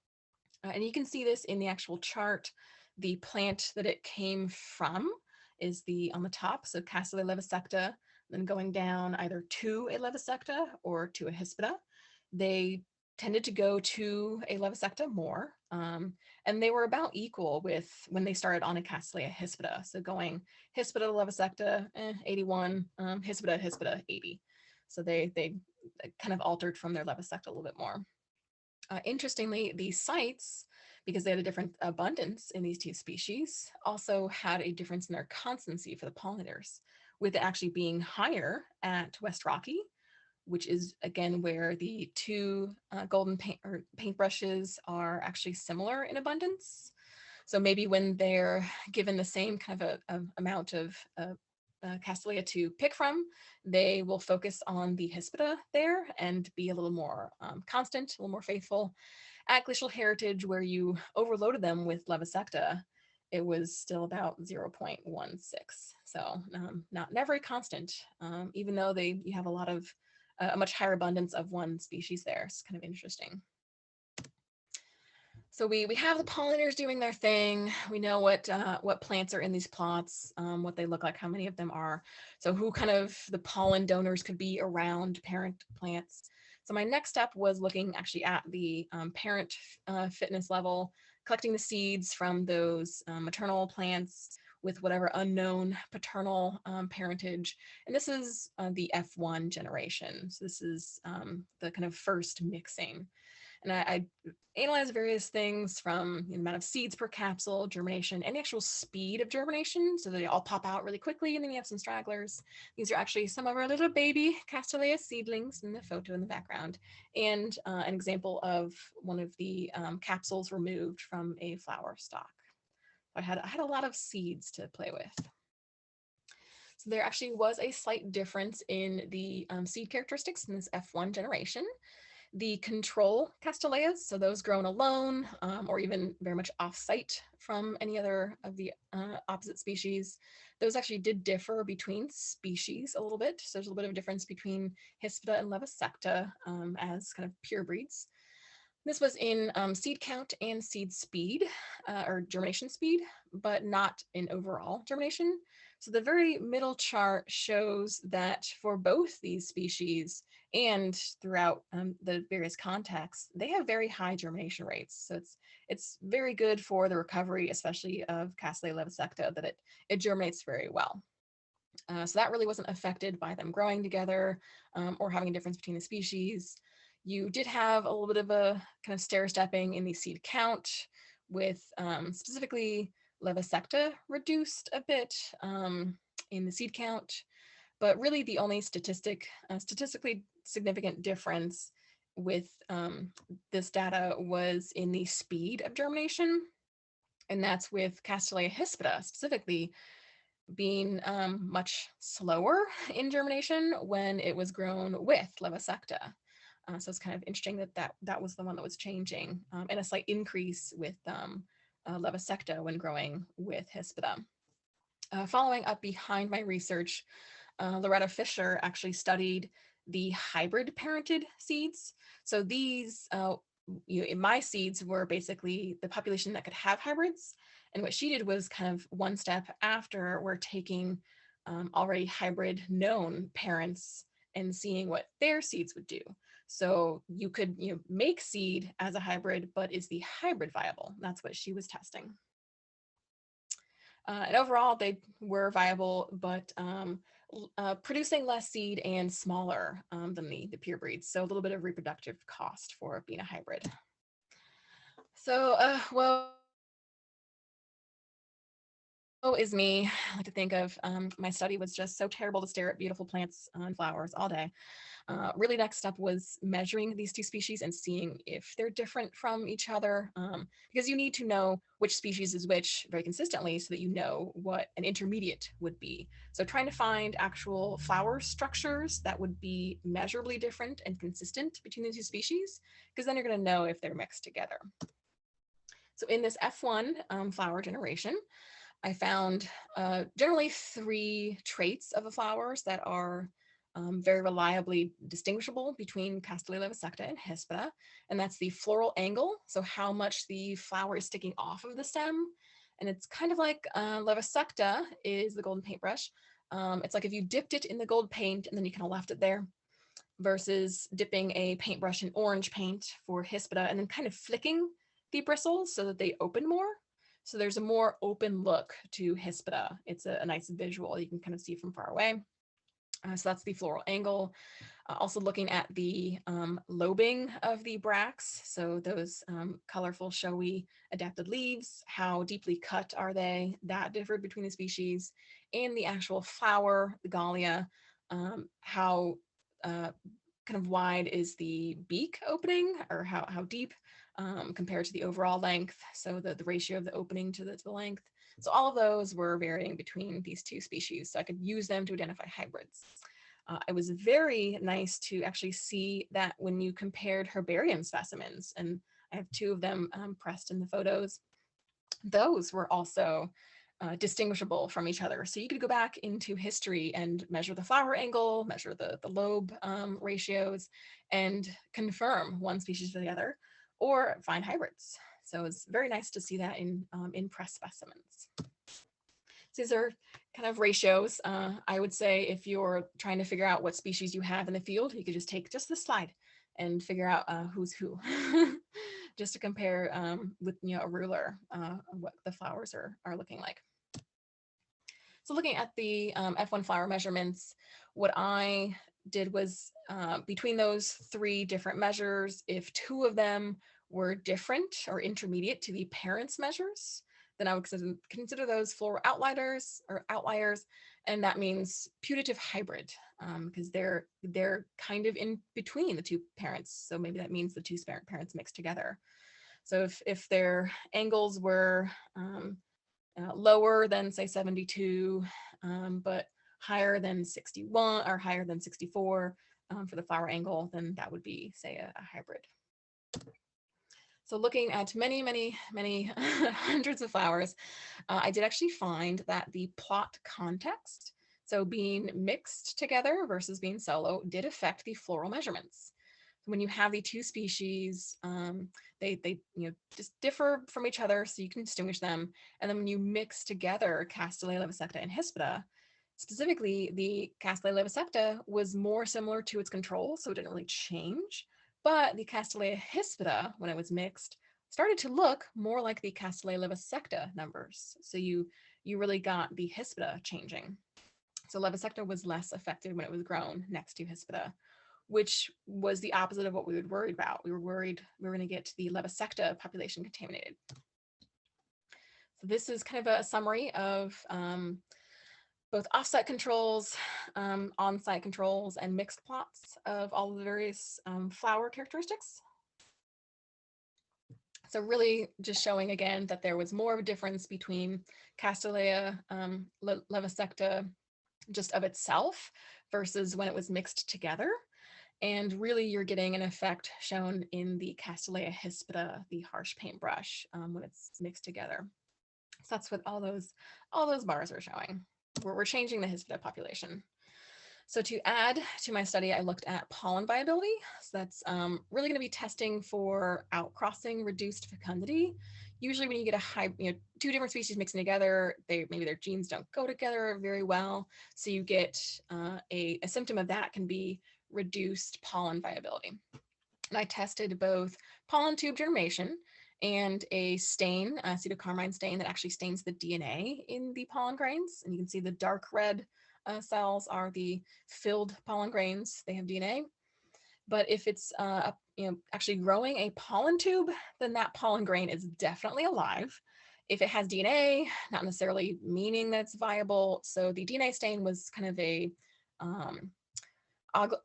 And you can see this in the actual chart. The plant that it came from is on the top, so Castilleja levisecta, then going down either to a levisecta or to a Hespera. They tended to go to a levisecta more, and they were about equal with when they started on a Castilleja Hespera. So going Hespera to levisecta, 81, Hespera, 80. So they kind of altered from their levisecta a little bit more. Interestingly, the sites, because they had a different abundance in these two species, also had a difference in their constancy for the pollinators, with it actually being higher at West Rocky, which is, again, where the two golden paintbrushes are actually similar in abundance. So maybe when they're given the same kind of a amount of Castilleja to pick from, they will focus on the Hespera there and be a little more constant, a little more faithful. At Glacial Heritage, where you overloaded them with Levisecta, it was still about 0.16. So not very constant, even though you have a much higher abundance of one species there. It's kind of interesting. So we have the pollinators doing their thing. We know what plants are in these plots, what they look like, how many of them are. So who kind of the pollen donors could be around parent plants. So my next step was looking actually at the parent fitness level, collecting the seeds from those maternal plants with whatever unknown paternal parentage. And this is the F1 generation. So this is the kind of first mixing. And I analyze various things from the amount of seeds per capsule, germination, and the actual speed of germination. So they all pop out really quickly, and then you have some stragglers. These are actually some of our little baby Castilleja seedlings in the photo in the background, and an example of one of the capsules removed from a flower stalk. I had a lot of seeds to play with. So there actually was a slight difference in the seed characteristics in this F1 generation. The control Castillejas, so those grown alone or even very much off-site from any other of the opposite species, those actually did differ between species a little bit. So there's a little bit of a difference between Hespera and Levisecta as kind of pure breeds. This was in seed count and seed speed, or germination speed, but not in overall germination. So the very middle chart shows that for both these species and throughout the various contexts, they have very high germination rates. So it's very good for the recovery, especially of Castilleja levisecta, that it germinates very well. So that really wasn't affected by them growing together or having a difference between the species. You did have a little bit of a kind of stair-stepping in the seed count with specifically Levisecta reduced a bit in the seed count, but really the only statistically significant difference with this data was in the speed of germination, and that's with Castilleja hispida specifically being much slower in germination when it was grown with Levisecta. So it's kind of interesting that was the one that was changing, and a slight increase with Levisecta when growing with Hespera. Following up behind my research, Loretta Fisher actually studied the hybrid parented seeds. So these, in my seeds were basically the population that could have hybrids. And what she did was kind of one step after we're taking already hybrid known parents and seeing what their seeds would do. So you could make seed as a hybrid, but is the hybrid viable? That's what she was testing. And overall, they were viable, but producing less seed and smaller than the pure breeds. So a little bit of reproductive cost for being a hybrid. So, well, is me. I like to think of my study was just so terrible to stare at beautiful plants and flowers all day. Really next step was measuring these two species and seeing if they're different from each other, because you need to know which species is which very consistently so that you know what an intermediate would be. So trying to find actual flower structures that would be measurably different and consistent between the two species, because then you're going to know if they're mixed together. So in this F1 flower generation, I found generally 3 traits of the flowers that are very reliably distinguishable between Castilleja levisecta and Hespera, and that's the floral angle, so how much the flower is sticking off of the stem. And it's kind of like levisecta is the golden paintbrush. It's like if you dipped it in the gold paint and then you kind of left it there, versus dipping a paintbrush in orange paint for Hespera and then kind of flicking the bristles so that they open more. So there's a more open look to Hespera. It's a nice visual you can kind of see from far away. So that's the floral angle. Also looking at the lobing of the bracts. So those colorful, showy, adapted leaves, how deeply cut are they? That differed between the species. And the actual flower, the gallia, how kind kind of wide is the beak opening, or how deep compared to the overall length. So the ratio of the opening to the length. So all of those were varying between these two species. So I could use them to identify hybrids. It was very nice to actually see that when you compared herbarium specimens, and I have two of them pressed in the photos, those were also distinguishable from each other. So you could go back into history and measure the flower angle, measure the lobe ratios, and confirm one species to the other, or find hybrids. So it's very nice to see that in press specimens. So these are kind of ratios. I would say if you're trying to figure out what species you have in the field, you could just take just this slide and figure out who's who, just to compare with a ruler what the flowers are looking like. So looking at the F1 flower measurements, what I did was between those three different measures, if two of them were different or intermediate to the parents' measures, then I would consider those floral outliers, and that means putative hybrid, because they're kind of in between the two parents. So maybe that means the two parents mixed together. So if their angles were lower than say 72, but higher than 61 or higher than 64 for the flower angle, then that would be say a hybrid. So looking at many hundreds of flowers, I did actually find that the plot context, so being mixed together versus being solo, did affect the floral measurements. When you have the two species, they just differ from each other, so you can distinguish them. And then when you mix together Castilleja levisecta and Hespera, specifically the Castilleja levisecta was more similar to its control, so it didn't really change. But the Castilleja Hespera, when it was mixed, started to look more like the Castilleja levisecta numbers. So you really got the Hespera changing. So levisecta was less affected when it was grown next to Hespera, which was the opposite of what we were worried about. We were worried we were going to get the levisecta population contaminated. So this is kind of a summary of both offsite controls, on-site controls, and mixed plots of all of the various flower characteristics. So really just showing again that there was more of a difference between Castilleja levisecta just of itself versus when it was mixed together. And really you're getting an effect shown in the Castilleja Hespera, the harsh paintbrush, when it's mixed together. So that's what all those bars are showing. We're changing the Hespera population. So to add to my study, I looked at pollen viability. So that's really going to be testing for outcrossing reduced fecundity. Usually when you get two different species mixing together, maybe their genes don't go together very well. So you get a symptom of that can be reduced pollen viability. And I tested both pollen tube germination and a stain, pseudocarmine stain that actually stains the DNA in the pollen grains. And you can see the dark red cells are the filled pollen grains. They have DNA. But if it's actually growing a pollen tube, then that pollen grain is definitely alive. If it has DNA, not necessarily meaning that it's viable. So the DNA stain was kind of a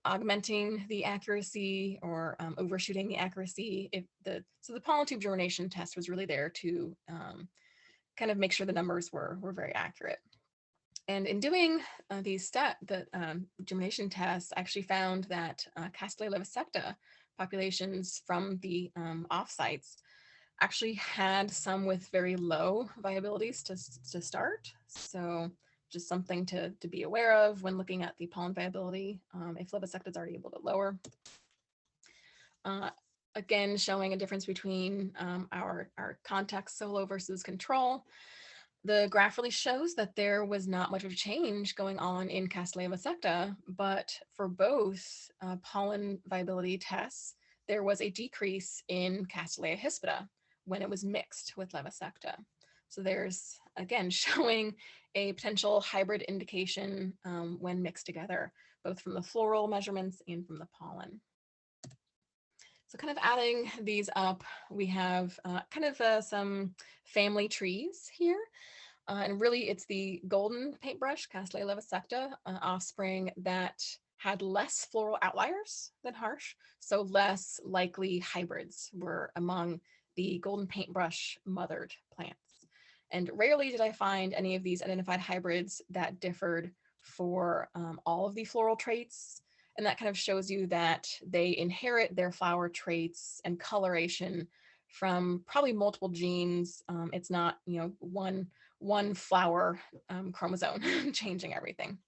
augmenting the accuracy or overshooting the accuracy. So the pollen tube germination test was really there to kind of make sure the numbers were very accurate. And in doing the germination tests, I actually found that Castilleja levisecta populations from the offsites actually had some with very low viabilities to start. So just something to be aware of when looking at the pollen viability, if levisecta is already able to lower. Again, showing a difference between our context solo versus control. The graph really shows that there was not much of a change going on in Castilleja levisecta, but for both pollen viability tests, there was a decrease in Castilleja Hespera when it was mixed with levisecta. So there's, again, showing a potential hybrid indication when mixed together, both from the floral measurements and from the pollen. So kind of adding these up, we have some family trees here. And really it's the golden paintbrush, Castilleja levisecta, offspring that had less floral outliers than harsh, so less likely hybrids were among the golden paintbrush mothered plants. And rarely did I find any of these identified hybrids that differed for all of the floral traits. And that kind of shows you that they inherit their flower traits and coloration from probably multiple genes. It's not, one flower chromosome changing everything.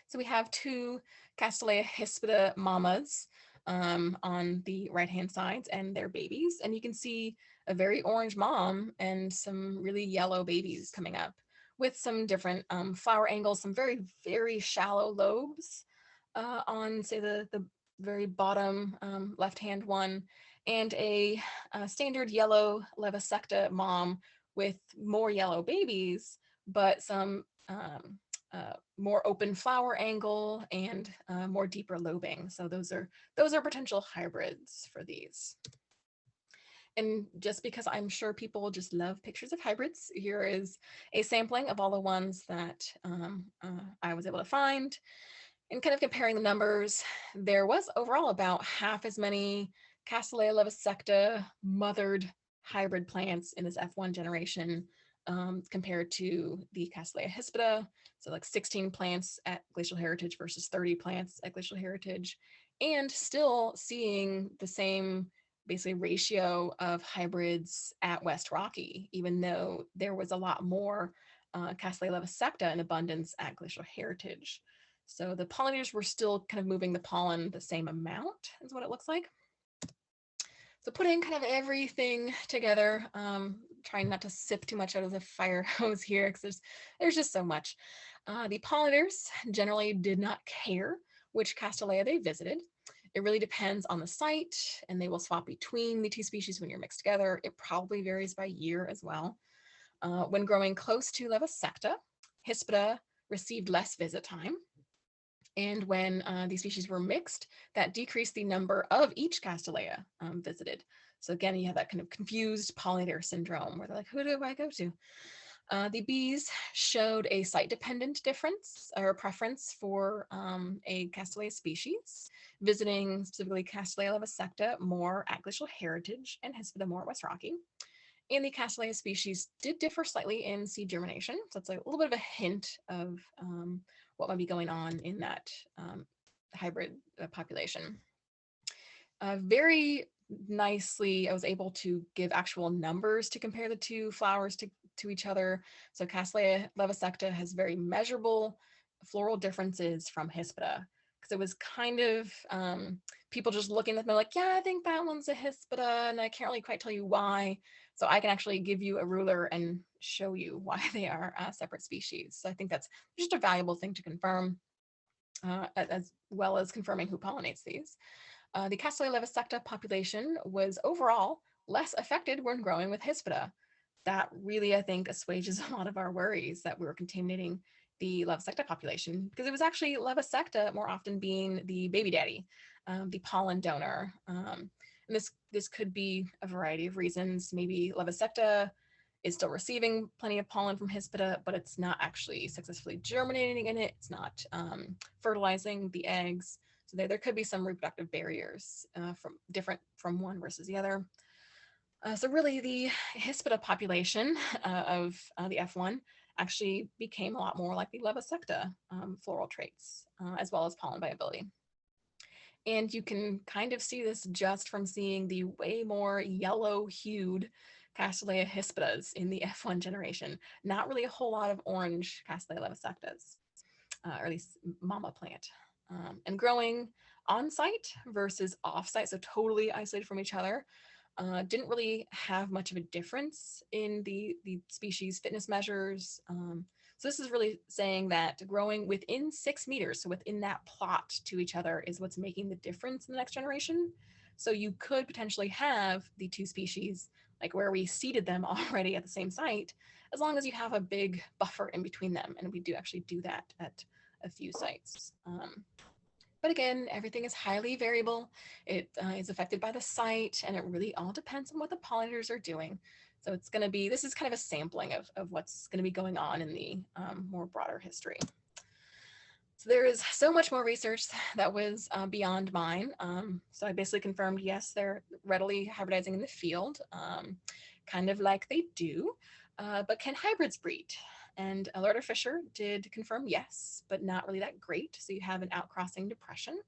So we have two Castilleja hispida mamas on the right-hand sides and their babies. And you can see a very orange mom and some really yellow babies coming up with some different flower angles, some very, very shallow lobes on, say, the very bottom left-hand one, and a standard yellow Levasecta mom with more yellow babies, but some more open flower angle and more deeper lobing. So those are potential hybrids for these. And just because I'm sure people just love pictures of hybrids, here is a sampling of all the ones that I was able to find. And kind of comparing the numbers, there was overall about half as many Castilleja levasecta mothered hybrid plants in this F1 generation compared to the Castilleja hispida. So like 16 plants at Glacial Heritage versus 30 plants at Glacial Heritage, and still seeing the same basically ratio of hybrids at West Rocky, even though there was a lot more Castilleja levasecta in abundance at Glacial Heritage. So the pollinators were still kind of moving the pollen the same amount is what it looks like. So putting kind of everything together, trying not to sip too much out of the fire hose here because there's just so much. The pollinators generally did not care which Castilleja they visited. It really depends on the site, and they will swap between the two species when you're mixed together. It probably varies by year as well. When growing close to Levasecta, Hispida received less visit time. And when these species were mixed, that decreased the number of each Castilleja visited. So again, you have that kind of confused pollinator syndrome where they're like, who do I go to? The bees showed a site-dependent difference or preference for a Castilleja species, visiting specifically Castilleja levasecta more at Glacial Heritage and Hispida more at West Rocky. And the Castilleja species did differ slightly in seed germination. So it's a little bit of a hint of what might be going on in that hybrid population. Very nicely, I was able to give actual numbers to compare the two flowers to each other. So Castilleja levasecta has very measurable floral differences from Hispida, because it was kind of people just looking at them like, yeah, I think that one's a Hispida, and I can't really quite tell you why. So I can actually give you a ruler and show you why they are separate species. So I think that's just a valuable thing to confirm, as well as confirming who pollinates these. The Castilleja levasecta population was overall less affected when growing with Hispida. That really, I think, assuages a lot of our worries that we were contaminating the levasecta population, because it was actually levasecta more often being the baby daddy, the pollen donor. And this could be a variety of reasons. Maybe levasecta is still receiving plenty of pollen from Hispida, but it's not actually successfully germinating in it. It's not fertilizing the eggs. So there could be some reproductive barriers from different from one versus the other. So really the Hispida population of the F1 actually became a lot more like the levasecta floral traits, as well as pollen viability. And you can kind of see this just from seeing the way more yellow-hued Castilleja hispidas in the F1 generation. Not really a whole lot of orange Castilleja levasectas, or at least mama plant. And growing on-site versus off-site, so totally isolated from each other, didn't really have much of a difference in the species fitness measures. So this is really saying that growing within 6 meters, so within that plot to each other, is what's making the difference in the next generation. So you could potentially have the two species, like where we seeded them already at the same site, as long as you have a big buffer in between them. And we do actually do that at a few sites. But again, everything is highly variable. It is affected by the site, and it really all depends on what the pollinators are doing. So it's going to be, this is kind of a sampling of what's going to be going on in the more broader history. So there is so much more research that was beyond mine. So I basically confirmed, yes, they're readily hybridizing in the field, kind of like they do, but can hybrids breed? And Lorder Fisher did confirm yes, but not really that great. So you have an outcrossing depression.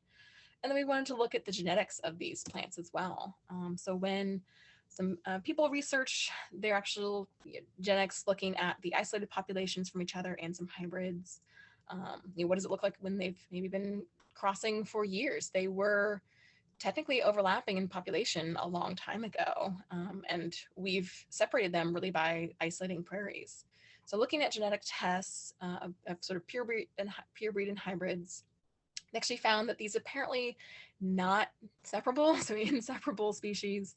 And then we wanted to look at the genetics of these plants as well. So when some people research their actual genetics, looking at the isolated populations from each other and some hybrids, what does it look like when they've maybe been crossing for years? They were technically overlapping in population a long time ago, and we've separated them really by isolating prairies. So looking at genetic tests of sort of pure breed and hybrids, they actually found that these apparently not separable, so inseparable species,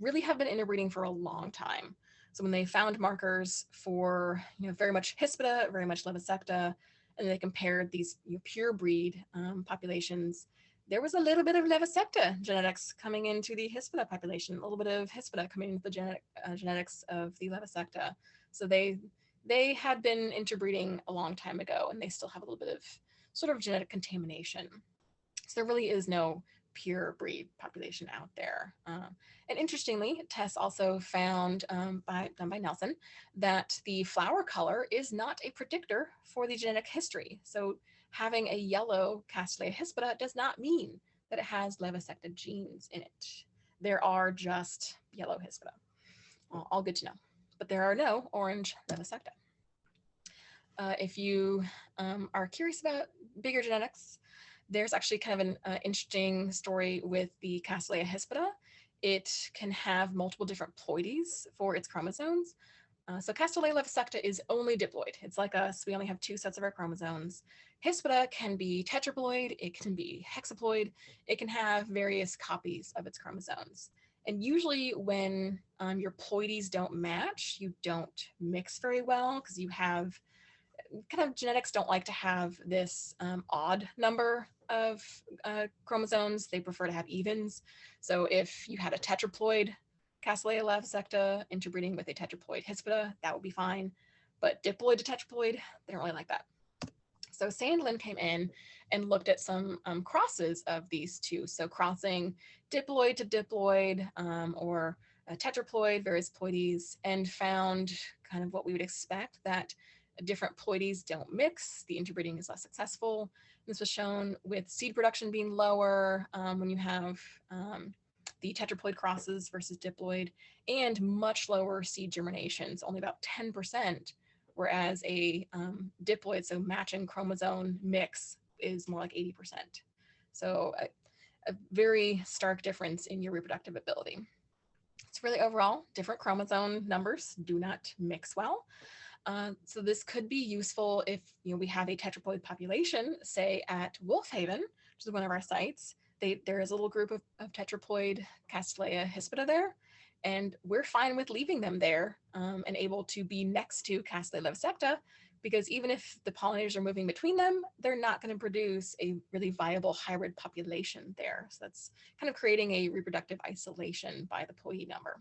really have been interbreeding for a long time. So when they found markers for very much Hespera, very much Levasecta, and they compared these pure breed populations, there was a little bit of Levasecta genetics coming into the Hespera population, a little bit of Hespera coming into the genetics of the Levasecta. So they had been interbreeding a long time ago, and they still have a little bit of sort of genetic contamination. So there really is no pure breed population out there. And interestingly, tests also found done by Nelson that the flower color is not a predictor for the genetic history. So having a yellow Castilleja Hespera does not mean that it has Levasecta genes in it. There are just yellow Hespera. All good to know. But there are no orange Levasecta. If you are curious about bigger genetics, there's actually kind of an interesting story with the Castilleja Hespera. It can have multiple different ploidies for its chromosomes. So Castilleja Levasecta is only diploid. It's like us, we only have 2 sets of our chromosomes. Hespera can be tetraploid, it can be hexaploid, it can have various copies of its chromosomes. And usually when your ploidies don't match, you don't mix very well, because you have kind of genetics don't like to have this odd number of chromosomes. They prefer to have evens. So if you had a tetraploid Castilleja Levasecta interbreeding with a tetraploid Hespera, that would be fine. But diploid to tetraploid, they don't really like that. So Sandlin came in and looked at some crosses of these two. So crossing diploid to diploid or a tetraploid, various ploidies, and found kind of what we would expect, that different ploidies don't mix, the interbreeding is less successful. This was shown with seed production being lower when you have the tetraploid crosses versus diploid, and much lower seed germinations, only about 10%, whereas a diploid, so matching chromosome mix, is more like 80%. So a very stark difference in your reproductive ability. It's really overall, different chromosome numbers do not mix well. So this could be useful if we have a tetraploid population, say at Wolf Haven, which is one of our sites. There is a little group of tetraploid Castilleja Hespera there, and we're fine with leaving them there and able to be next to Castilleja Levasecta, because even if the pollinators are moving between them, they're not going to produce a really viable hybrid population there. So that's kind of creating a reproductive isolation by the ploidy number.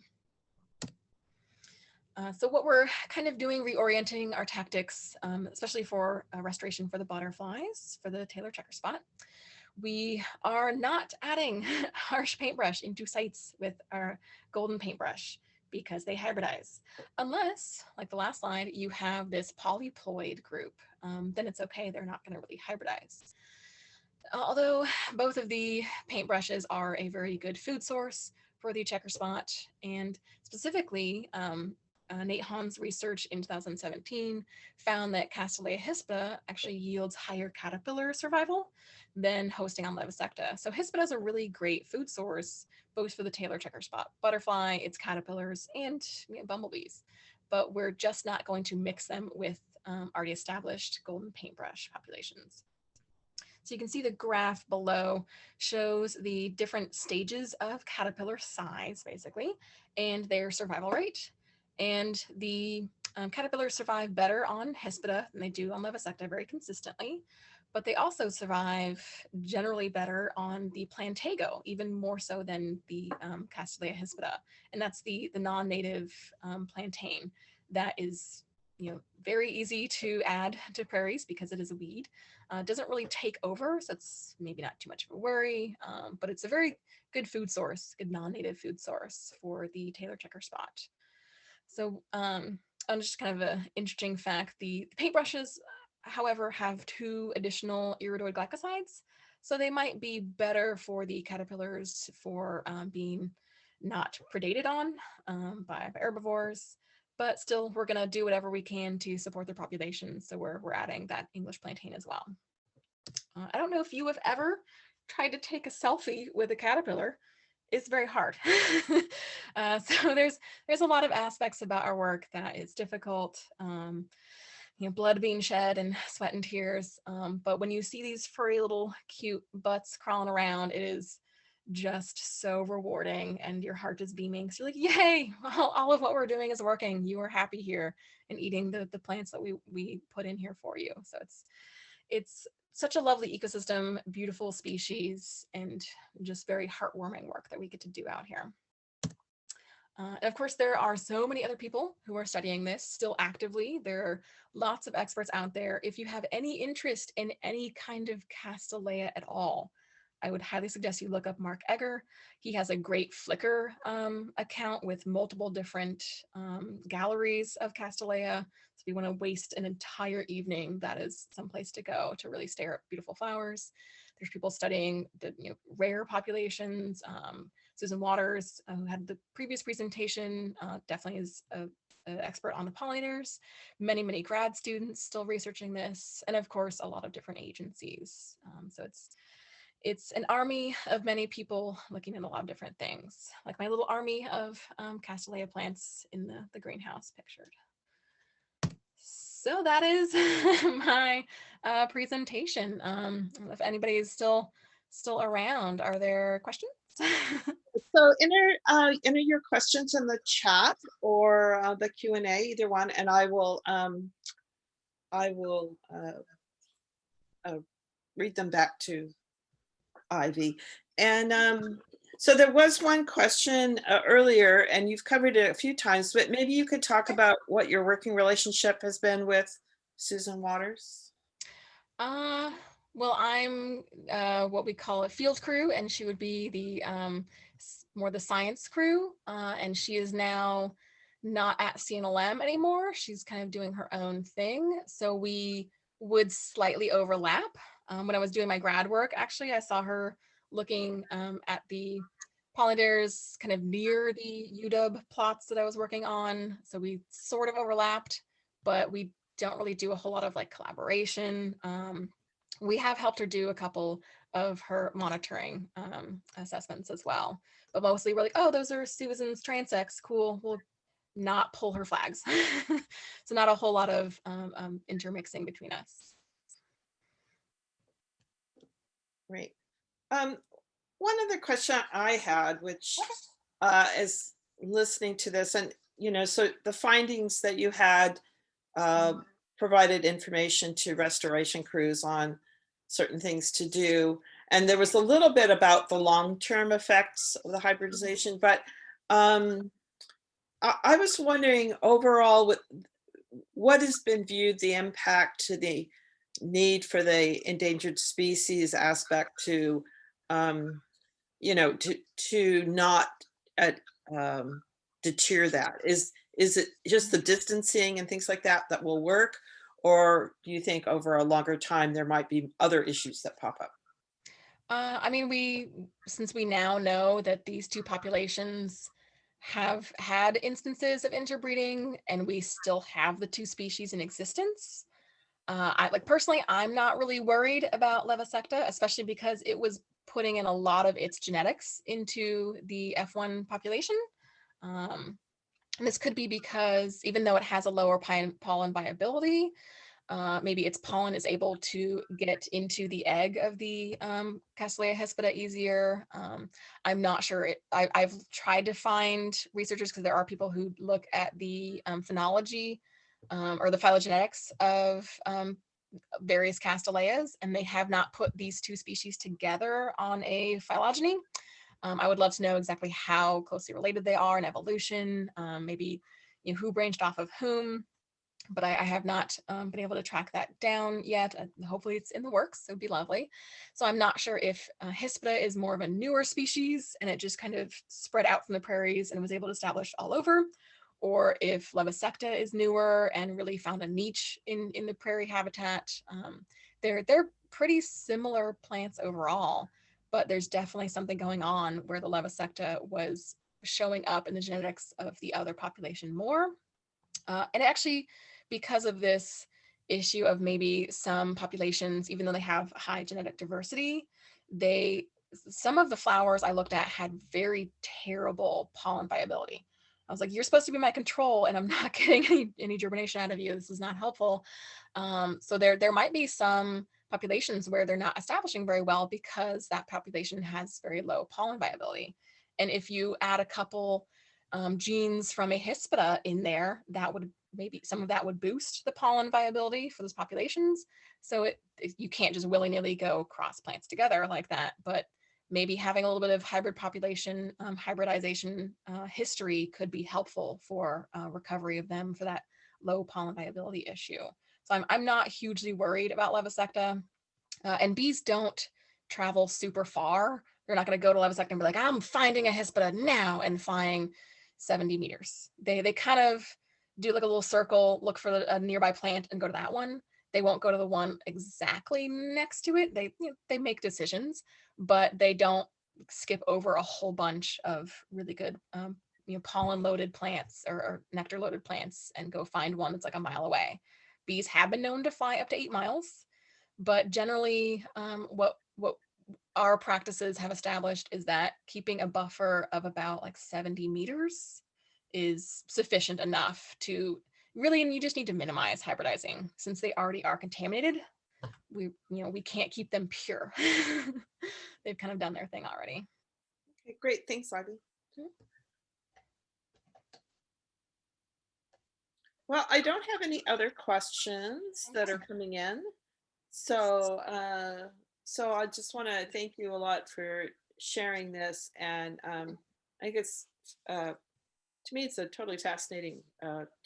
So what we're kind of doing, reorienting our tactics, especially for restoration for the butterflies, for the Taylor checker spot, we are not adding harsh paintbrush into sites with our golden paintbrush because they hybridize. Unless, like the last slide, you have this polyploid group, then it's okay, they're not going to really hybridize. Although both of the paintbrushes are a very good food source for the checker spot, and specifically, Nate Hahn's research in 2017 found that Castilleja Hespera actually yields higher caterpillar survival than hosting on Levasecta. So Hespera is a really great food source, both for the Taylor checker spot butterfly, its caterpillars, and bumblebees. But we're just not going to mix them with already established golden paintbrush populations. So you can see the graph below shows the different stages of caterpillar size, basically, and their survival rate. And the caterpillars survive better on Hespera than they do on Levasecta very consistently, but they also survive generally better on the Plantago, even more so than the Castilleja Hespera. And that's the non-native plantain that is very easy to add to prairies because it is a weed. Doesn't really take over, so it's maybe not too much of a worry, but it's a very good food source, good non-native food source for the Taylor checker spot. So just kind of an interesting fact, the paintbrushes, however, have 2 additional iridoid glycosides, so they might be better for the caterpillars for being not predated on by herbivores, but still we're going to do whatever we can to support their population, so we're adding that English plantain as well. I don't know if you have ever tried to take a selfie with a caterpillar. It's very hard. So there's a lot of aspects about our work that is difficult. Blood being shed and sweat and tears. But when you see these furry little cute butts crawling around, it is just so rewarding and your heart is beaming. So you're like, yay, all of what we're doing is working. You are happy here and eating the plants that we put in here for you. So it's such a lovely ecosystem, beautiful species, and just very heartwarming work that we get to do out here. And of course, there are so many other people who are studying this still actively. There are lots of experts out there. If you have any interest in any kind of Castilleja at all, I would highly suggest you look up Mark Egger. He has a great Flickr account with multiple different galleries of Castilleja. So if you want to waste an entire evening, that is someplace to go to really stare at beautiful flowers. There's people studying the rare populations. Susan Waters, who had the previous presentation, definitely is an expert on the pollinators. Many grad students still researching this, and of course, a lot of different agencies. So it's an army of many people looking at a lot of different things, like my little army of Castilleja plants in the greenhouse pictured. So that is my presentation. If anybody is still around, are there questions? So enter your questions in the chat or the Q&A, either one, and I will read them back to Ivy. And so there was one question earlier, and you've covered it a few times, but maybe you could talk about what your working relationship has been with Susan Waters. Well, I'm what we call a field crew, and she would be the more the science crew, and she is now not at CNLM anymore. She's kind of doing her own thing, so we would slightly overlap. When I was doing my grad work, actually, I saw her looking at the pollinators kind of near the UW plots that I was working on, so we sort of overlapped, but we don't really do a whole lot of like collaboration. We have helped her do a couple of her monitoring assessments as well, but mostly we're like, oh, those are Susan's transects, cool, we'll not pull her flags. So not a whole lot of intermixing between us. Great. One other question I had, which is listening to this, and so the findings that you had provided information to restoration crews on certain things to do. And there was a little bit about the long-term effects of the hybridization, but I was wondering overall, what has been viewed the impact to the need for the endangered species aspect to, to not deter that? Is it just the distancing and things like that that will work? Or do you think over a longer time, there might be other issues that pop up? I mean, since we now know that these two populations have had instances of interbreeding and we still have the two species in existence, personally, I'm not really worried about Levasecta, especially because it was putting in a lot of its genetics into the F1 population. And this could be because even though it has a lower pollen viability, maybe its pollen is able to get into the egg of the Castilleja hespera easier. I'm not sure. I've tried to find researchers, because there are people who look at the phenology or the phylogenetics of various Castillejas, and they have not put these two species together on a phylogeny. I would love to know exactly how closely related they are in evolution, maybe who branched off of whom. but I have not been able to track that down yet. Hopefully it's in the works, so it'd be lovely. So I'm not sure if Hespera is more of a newer species and it just kind of spread out from the prairies and was able to establish all over, or if Levosecta is newer and really found a niche in the prairie habitat. They're pretty similar plants overall, but there's definitely something going on where the Levosecta was showing up in the genetics of the other population more. And actually, because of this issue of maybe some populations, even though they have high genetic diversity, some of the flowers I looked at had very terrible pollen viability. I was like, you're supposed to be my control and I'm not getting any germination out of you. This is not helpful. So there might be some populations where they're not establishing very well because that population has very low pollen viability. And if you add a couple genes from a Hespera in there, that would maybe some of that would boost the pollen viability for those populations. So you can't just willy-nilly go cross plants together like that, but maybe having a little bit of hybrid population hybridization history could be helpful for recovery of them for that low pollen viability issue. So I'm not hugely worried about Levosecta, and bees don't travel super far. They're not going to go to Levosecta and be like, I'm finding a Hespera now and flying 70 meters. They kind of do like a little circle, look for a nearby plant and go to that one. They won't go to the one exactly next to it. They make decisions, but they don't skip over a whole bunch of really good pollen loaded plants or nectar loaded plants and go find one that's like a mile away. Bees have been known to fly up to 8 miles, but generally what our practices have established is that keeping a buffer of about like 70 meters is sufficient enough to really, and you just need to minimize hybridizing since they already are contaminated. We can't keep them pure. They've kind of done their thing already. Okay, great. Thanks, Ivy. Well, I don't have any other questions that are coming in. So I just want to thank you a lot for sharing this. And I think it's, to me, it's a totally fascinating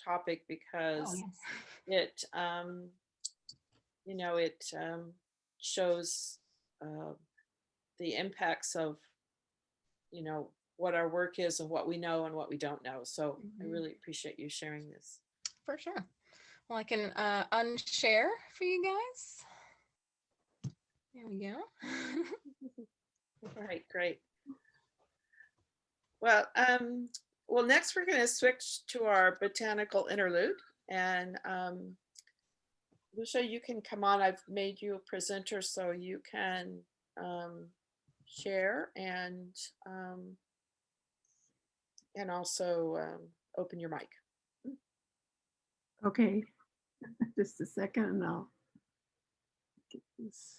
topic because it, it shows the impacts of, what our work is and what we know and what we don't know. So I really appreciate you sharing this. For sure. Well, I can unshare for you guys. There we go. All right, great. Well, next we're going to switch to our botanical interlude, and Lucia, you can come on. I've made you a presenter, so you can share and also open your mic. Okay, just a second and I'll get this.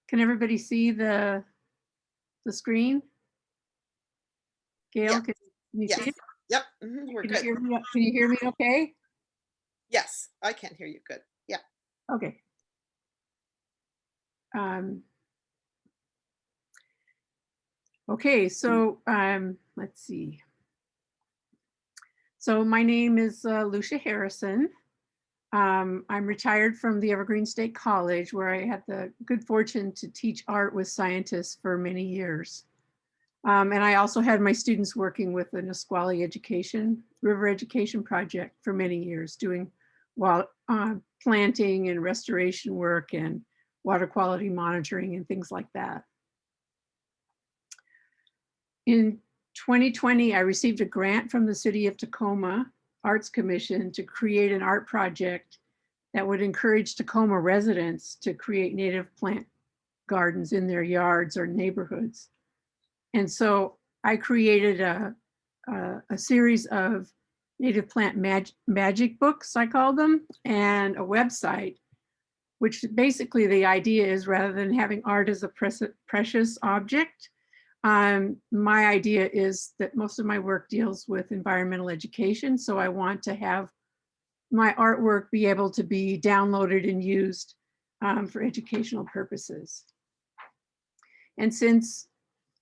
Can everybody see the screen? Gail, Yeah. can you see it? Yep, we're good. Can you hear me okay? Yes, I can hear you good. Yeah. Okay. Okay, so let's see. So my name is Lucia Harrison. I'm retired from the Evergreen State College, where I had the good fortune to teach art with scientists for many years. And I also had my students working with the Nisqually River Education Project for many years, doing planting and restoration work and water quality monitoring and things like that. In 2020, I received a grant from the City of Tacoma Arts Commission to create an art project that would encourage Tacoma residents to create native plant gardens in their yards or neighborhoods. And so I created a series of native plant magic books, I call them, and a website, which basically the idea is rather than having art as a precious object, my idea is that most of my work deals with environmental education. So I want to have my artwork be able to be downloaded and used for educational purposes. And since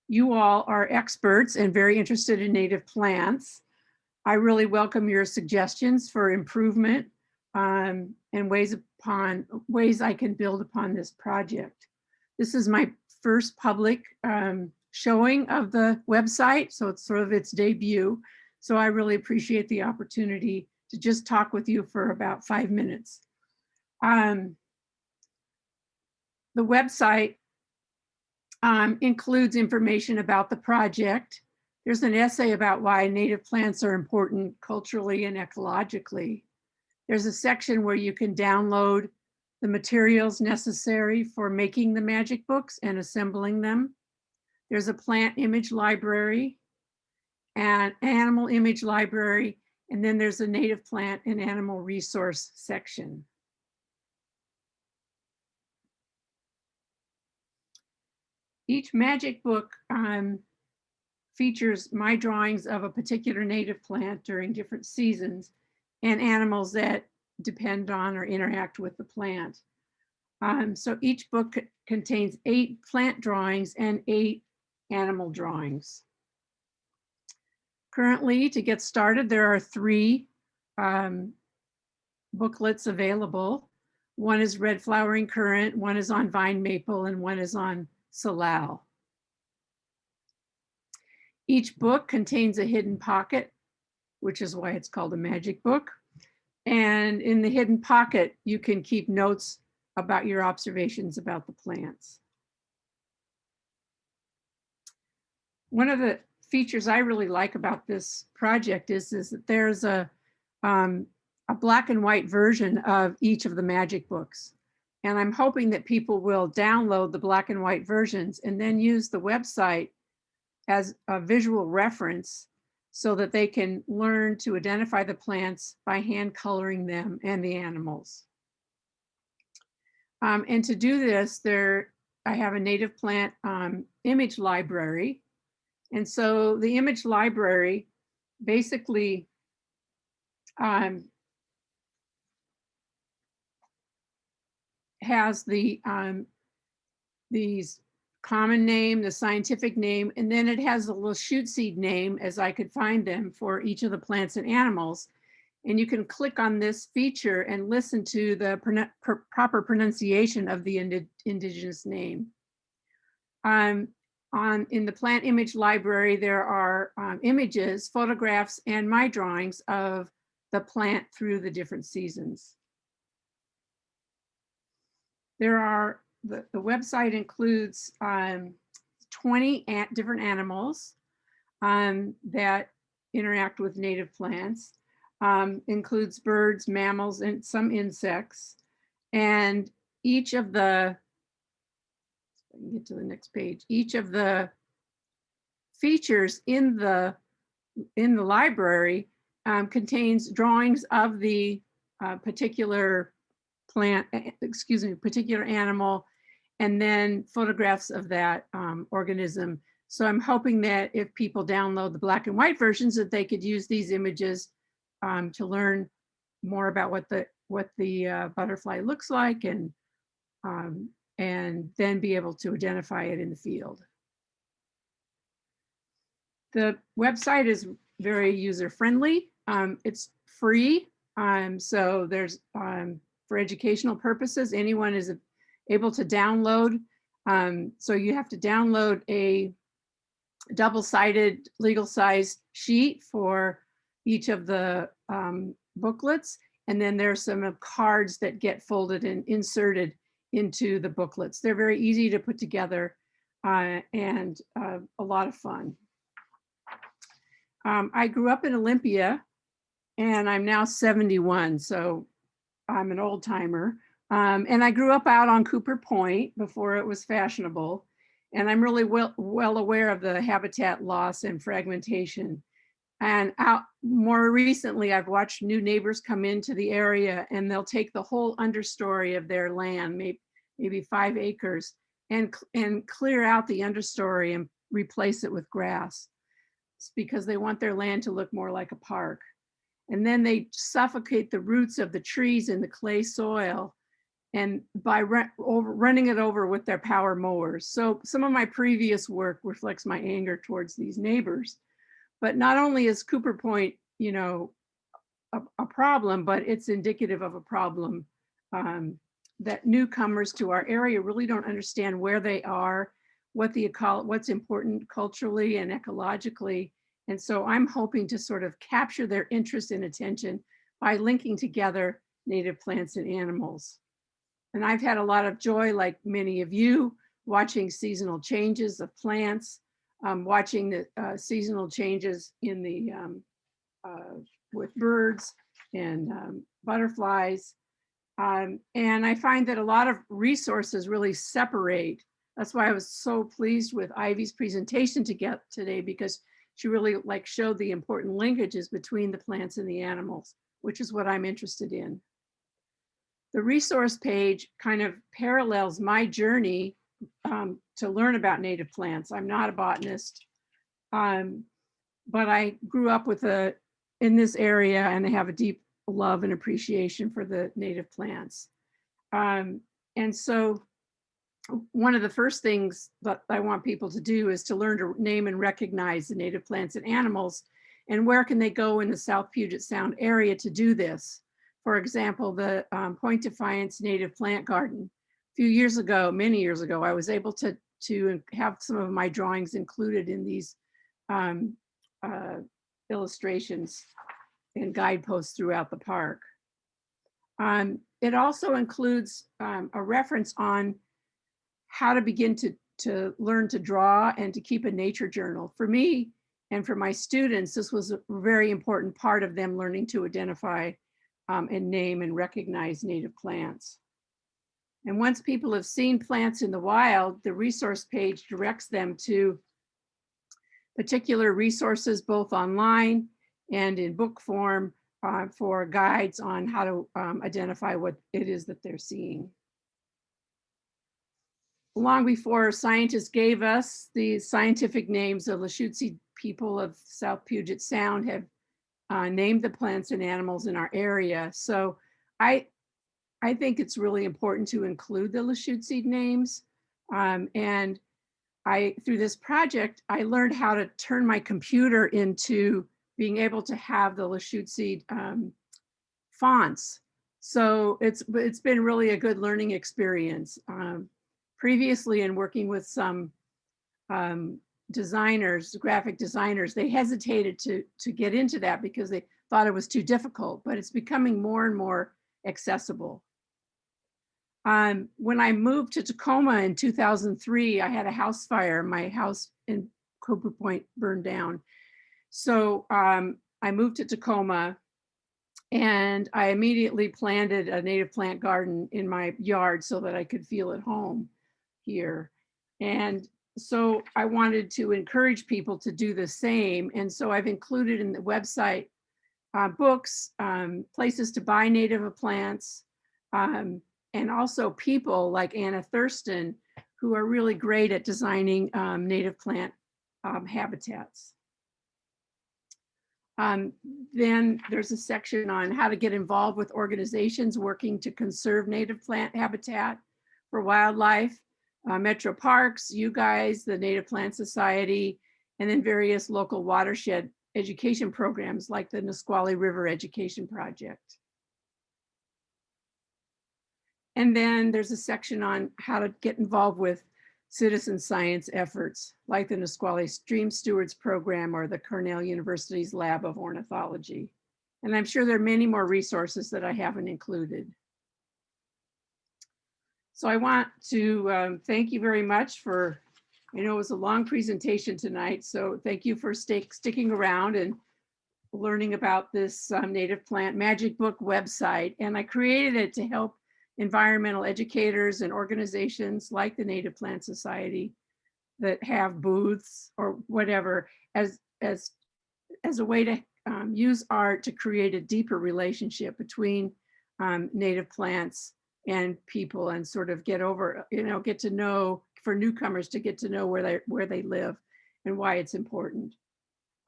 you all are experts and very interested in native plants, I really welcome your suggestions for improvement and ways I can build upon this project. This is my first public showing of the website, so it's sort of its debut. So I really appreciate the opportunity to just talk with you for about 5 minutes. The website includes information about the project. There's an essay about why native plants are important culturally and ecologically. There's a section where you can download the materials necessary for making the magic books and assembling them. There's a plant image library and animal image library, and then there's a native plant and animal resource section. Each magic book features my drawings of a particular native plant during different seasons and animals that depend on or interact with the plant. So each book contains 8 plant drawings and 8 animal drawings. Currently, to get started, there are 3 booklets available. One is red flowering currant, one is on vine maple, and one is on salal. Each book contains a hidden pocket, which is why it's called a magic book. And in the hidden pocket, you can keep notes about your observations about the plants. One of the features I really like about this project is that there's a black and white version of each of the magic books. And I'm hoping that people will download the black and white versions and then use the website as a visual reference so that they can learn to identify the plants by hand coloring them and the animals. And to do this, I have a native plant image library. And so the image library basically has these common name, the scientific name, and then it has a little shoot seed name as I could find them for each of the plants and animals. And you can click on this feature and listen to the proper pronunciation of the indigenous name. In the plant image library, there are images, photographs, and my drawings of the plant through the different seasons. The website includes 20 different animals that interact with native plants, includes birds, mammals, and some insects. And each of the, get to the next page, each of the features in the library contains drawings of the particular plant, particular animal, and then photographs of that organism. So I'm hoping that if people download the black and white versions, that they could use these images to learn more about what the butterfly looks like, and then be able to identify it in the field. The website is very user-friendly. It's free, so there's for educational purposes, anyone is able to download. So you have to download a double-sided legal-sized sheet for each of the booklets, and then there's some cards that get folded and inserted into the booklets. They're very easy to put together and a lot of fun. I grew up in Olympia, and I'm now 71, so I'm an old timer. And I grew up out on Cooper Point before it was fashionable. And I'm really well aware of the habitat loss and fragmentation. And more recently, I've watched new neighbors come into the area, and they'll take the whole understory of their land, maybe 5 acres, and clear out the understory and replace it with grass. It's because they want their land to look more like a park. And then they suffocate the roots of the trees in the clay soil, and by running it over with their power mowers. So some of my previous work reflects my anger towards these neighbors. But not only is Cooper Point, you know, a problem, but it's indicative of a problem that newcomers to our area really don't understand where they are, what's important culturally and ecologically. And so I'm hoping to sort of capture their interest and attention by linking together native plants and animals. And I've had a lot of joy, like many of you, watching seasonal changes of plants, watching the seasonal changes in the with birds and butterflies. And I find that a lot of resources really separate. That's why I was so pleased with Ivy's presentation today, because she really showed the important linkages between the plants and the animals, which is what I'm interested in. The resource page kind of parallels my journey to learn about native plants. I'm not a botanist, but I grew up in this area, and I have a deep love and appreciation for the native plants. And so one of the first things that I want people to do is to learn to name and recognize the native plants and animals, and where can they go in the South Puget Sound area to do this. For example, the Point Defiance Native Plant Garden. A few years ago, many years ago, I was able to have some of my drawings included in these illustrations and guideposts throughout the park. It also includes a reference on how to begin to learn to draw and to keep a nature journal. For me and for my students, this was a very important part of them learning to identify and name and recognize native plants. And once people have seen plants in the wild, the resource page directs them to particular resources, both online and in book form, for guides on how to identify what it is that they're seeing. Long before scientists gave us the scientific names, the Lashutsi people of South Puget Sound have named the plants and animals in our area. So I think it's really important to include the Lashutsi names. And through this project, I learned how to turn my computer into being able to have the Lashutsi fonts. So it's been really a good learning experience. Previously, in working with some designers, graphic designers, they hesitated to get into that because they thought it was too difficult, but it's becoming more and more accessible. When I moved to Tacoma in 2003, I had a house fire. My house in Cobra Point burned down. So I moved to Tacoma, and I immediately planted a native plant garden in my yard so that I could feel at home here. And so I wanted to encourage people to do the same. And so I've included in the website books, places to buy native plants, and also people like Anna Thurston, who are really great at designing native plant habitats. Then there's a section on how to get involved with organizations working to conserve native plant habitat for wildlife, Metro Parks, you guys, the Native Plant Society, and then various local watershed education programs like the Nisqually River Education Project. And then there's a section on how to get involved with citizen science efforts like the Nisqually Stream Stewards Program or the Cornell University's Lab of Ornithology. And I'm sure there are many more resources that I haven't included. So I want to thank you very much for, I know it was a long presentation tonight, so thank you for sticking around and learning about this native plant magic book website. And I created it to help environmental educators and organizations like the Native Plant Society that have booths or whatever as a way to use art to create a deeper relationship between native plants and people, and sort of get to know, for newcomers to get to know where they live and why it's important.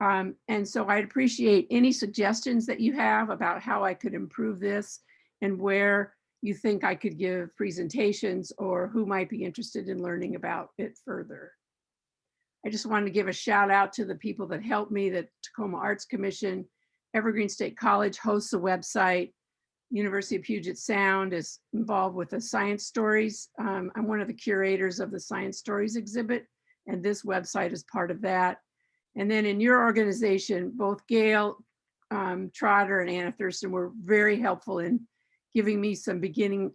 And so I'd appreciate any suggestions that you have about how I could improve this and where you think I could give presentations or who might be interested in learning about it further. I just wanted to give a shout out to the people that helped me, the Tacoma Arts Commission Evergreen State College hosts a website. University of Puget Sound is involved with the Science Stories. I'm one of the curators of the Science Stories exhibit, and this website is part of that. And then in your organization, both Gail Trotter and Anna Thurston were very helpful in giving me some beginning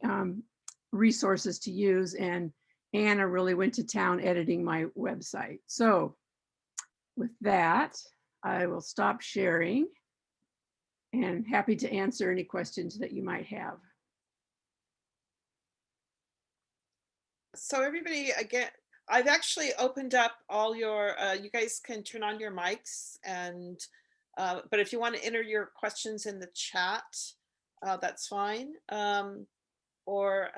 resources to use, and Anna really went to town editing my website. So with that, I will stop sharing and happy to answer any questions that you might have. So everybody, again, I've actually opened up all your, you guys can turn on your mics, and but if you want to enter your questions in the chat, that's fine. Or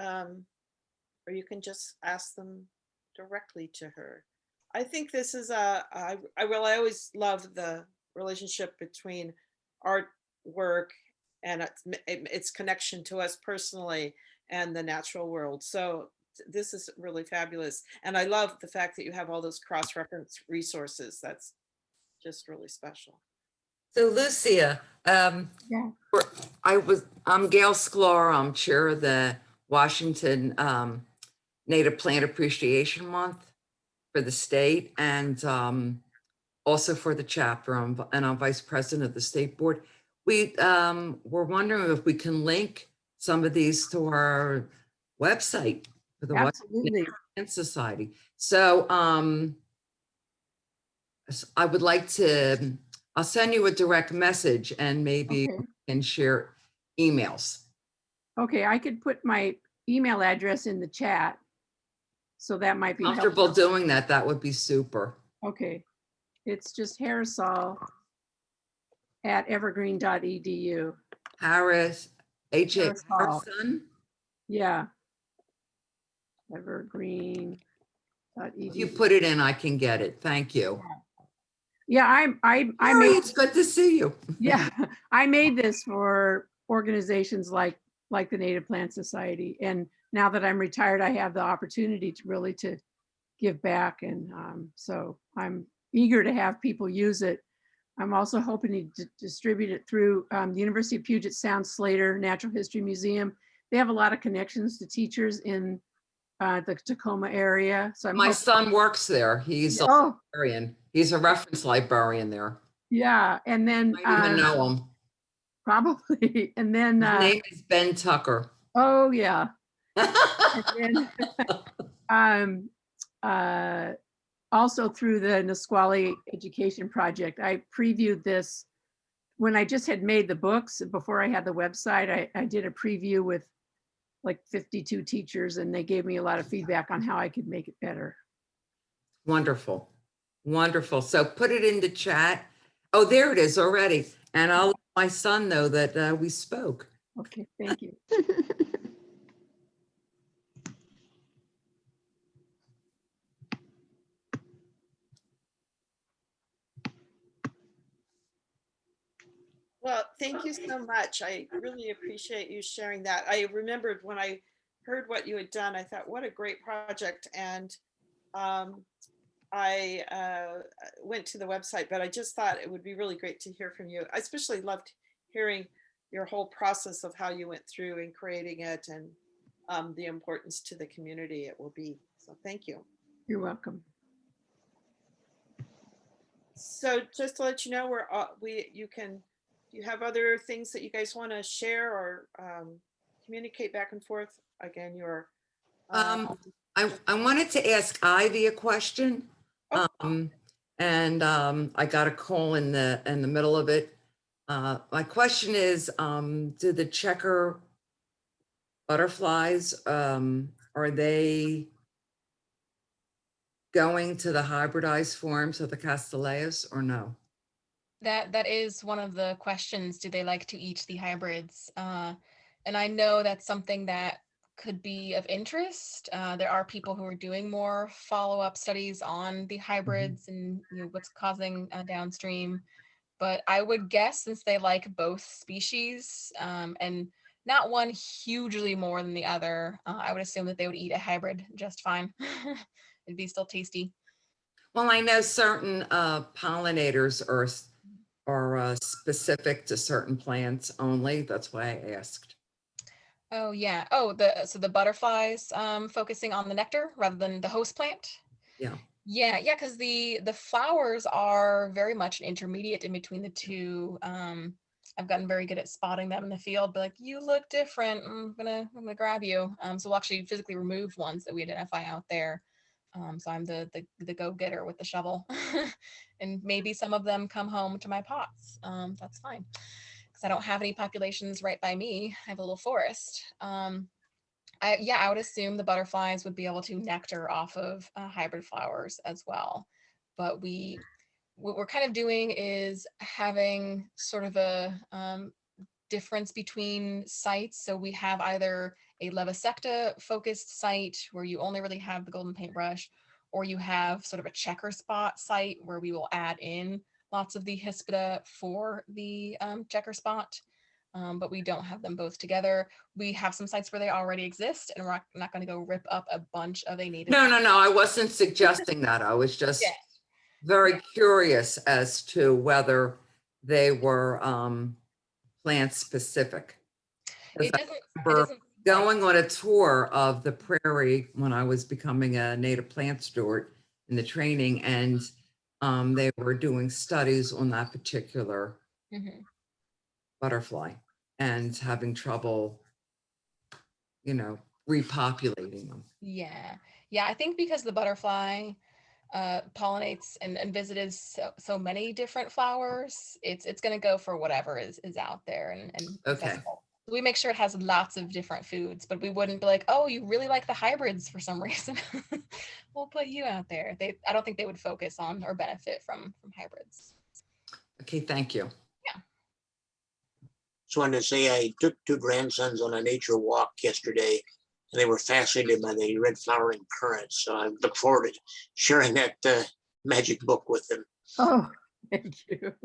you can just ask them directly to her. I think this is I always love the relationship between artwork and its connection to us personally and the natural world. So this is really fabulous. And I love the fact that you have all those cross-reference resources. That's just really special. So Lucia, Yeah. I'm Gail Sklar. I'm chair of the Washington Native Plant Appreciation Month for the state, and also for the chapter. And I'm vice president of the state board. We were wondering if we can link some of these to our website for the Absolutely. Washington Plant Society. So I would like to. I'll send you a direct message, and maybe Okay. we can share emails. Okay, I could put my email address in the chat. So that might be Comfortable helpful. doing that, that would be super. Okay, it's just harrisol@evergreen.edu. Harris, H.A. Harrisol. Harrison. Yeah. Evergreen.edu. If you put it in, I can get it. Thank you. Yeah, I Mary, made, it's good to see you. yeah, I made this for organizations like the Native Plant Society. And now that I'm retired, I have the opportunity to really to give back. And so I'm eager to have people use it. I'm also hoping to distribute it through the University of Puget Sound Slater Natural History Museum. They have a lot of connections to teachers in the Tacoma area. So My son works there. He's a oh, librarian. He's a reference librarian there. yeah. And then I don't even know him. probably. And then His name is Ben Tucker. oh yeah. And then also through the Nisqually Education Project, I previewed this when I just had made the books. Before I had the website, I did a preview with like 52 teachers, and they gave me a lot of feedback on how I could make it better. Wonderful. Wonderful. So put it in the chat. Oh, there it is already. And I'll let my son know that we spoke. Okay, thank you. Well, thank you so much. I really appreciate you sharing that. I remembered when I heard what you had done, I thought, what a great project. And I went to the website, but I just thought it would be really great to hear from you. I especially loved hearing your whole process of how you went through in creating it, and the importance to the community it will be. So thank you. You're welcome. So just to let you know, do you have other things that you guys want to share or communicate back and forth? Again, your I wanted to ask Ivy a question. Oh. I got a call in the middle of it. My question is, do the checker butterflies, are they going to the hybridized forms of the Castillejas or no? That is one of the questions. Do they like to eat the hybrids? And I know that's something that could be of interest. There are people who are doing more follow-up studies on the hybrids and what's causing downstream. But I would guess, since they like both species and not one hugely more than the other, I would assume that they would eat a hybrid just fine. It'd be still tasty. Well, I know certain pollinators are are specific to certain plants only. That's why I asked. Oh yeah. Oh, so the butterflies focusing on the nectar rather than the host plant. Yeah. Yeah, because the flowers are very much an intermediate in between the two. I've gotten very good at spotting them in the field, but like, you look different. I'm gonna grab you. So we'll actually physically remove ones that we identify out there. So I'm the go-getter with the shovel. And maybe some of them come home to my pots. That's fine. Because I don't have any populations right by me. I have a little forest. I would assume the butterflies would be able to nectar off of hybrid flowers as well. But what we're kind of doing is having sort of a difference between sites. So we have either a Levisecta focused site where you only really have the golden paintbrush, or you have sort of a checker spot site where we will add in lots of the Hespera for the checker spot. But we don't have them both together. We have some sites where they already exist, and we're not going to go rip up a bunch of a native. No, I wasn't suggesting that. I was just Yeah. very curious as to whether they were plant specific. It remember doesn't going on a tour of the prairie when I was becoming a native plant steward in the training, and they were doing studies on that particular butterfly and having trouble, repopulating them. Yeah. I think because the butterfly pollinates and visits so many different flowers, it's going to go for whatever is out there and Okay. accessible. We make sure it has lots of different foods, but we wouldn't be like, oh, you really like the hybrids for some reason. We'll put you out there. I don't think they would focus on or benefit from hybrids. Okay, thank you. Just wanted to say I took 2 grandsons on a nature walk yesterday, and they were fascinated by the red flowering currants. So I look forward to sharing that magic book with them. Oh, thank you.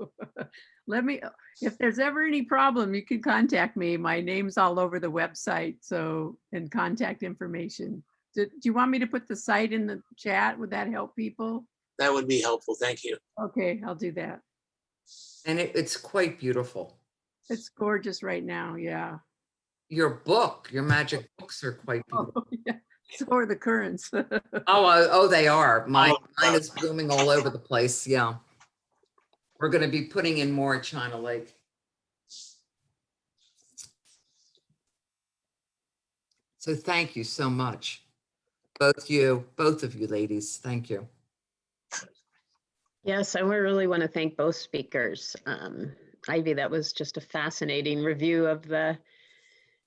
If there's ever any problem, you can contact me. My name's all over the website, and contact information. Do you want me to put the site in the chat? Would that help people? That would be helpful. Thank you. Okay, I'll do that. And it's quite beautiful. It's gorgeous right now, yeah. Your magic books are quite beautiful. Oh, yeah. So are the currants. Oh, they are. Mine is blooming all over the place. Yeah. We're going to be putting in more at China Lake. So thank you so much. Both of you ladies. Thank you. Yes, I really want to thank both speakers. Ivy, that was just a fascinating review of the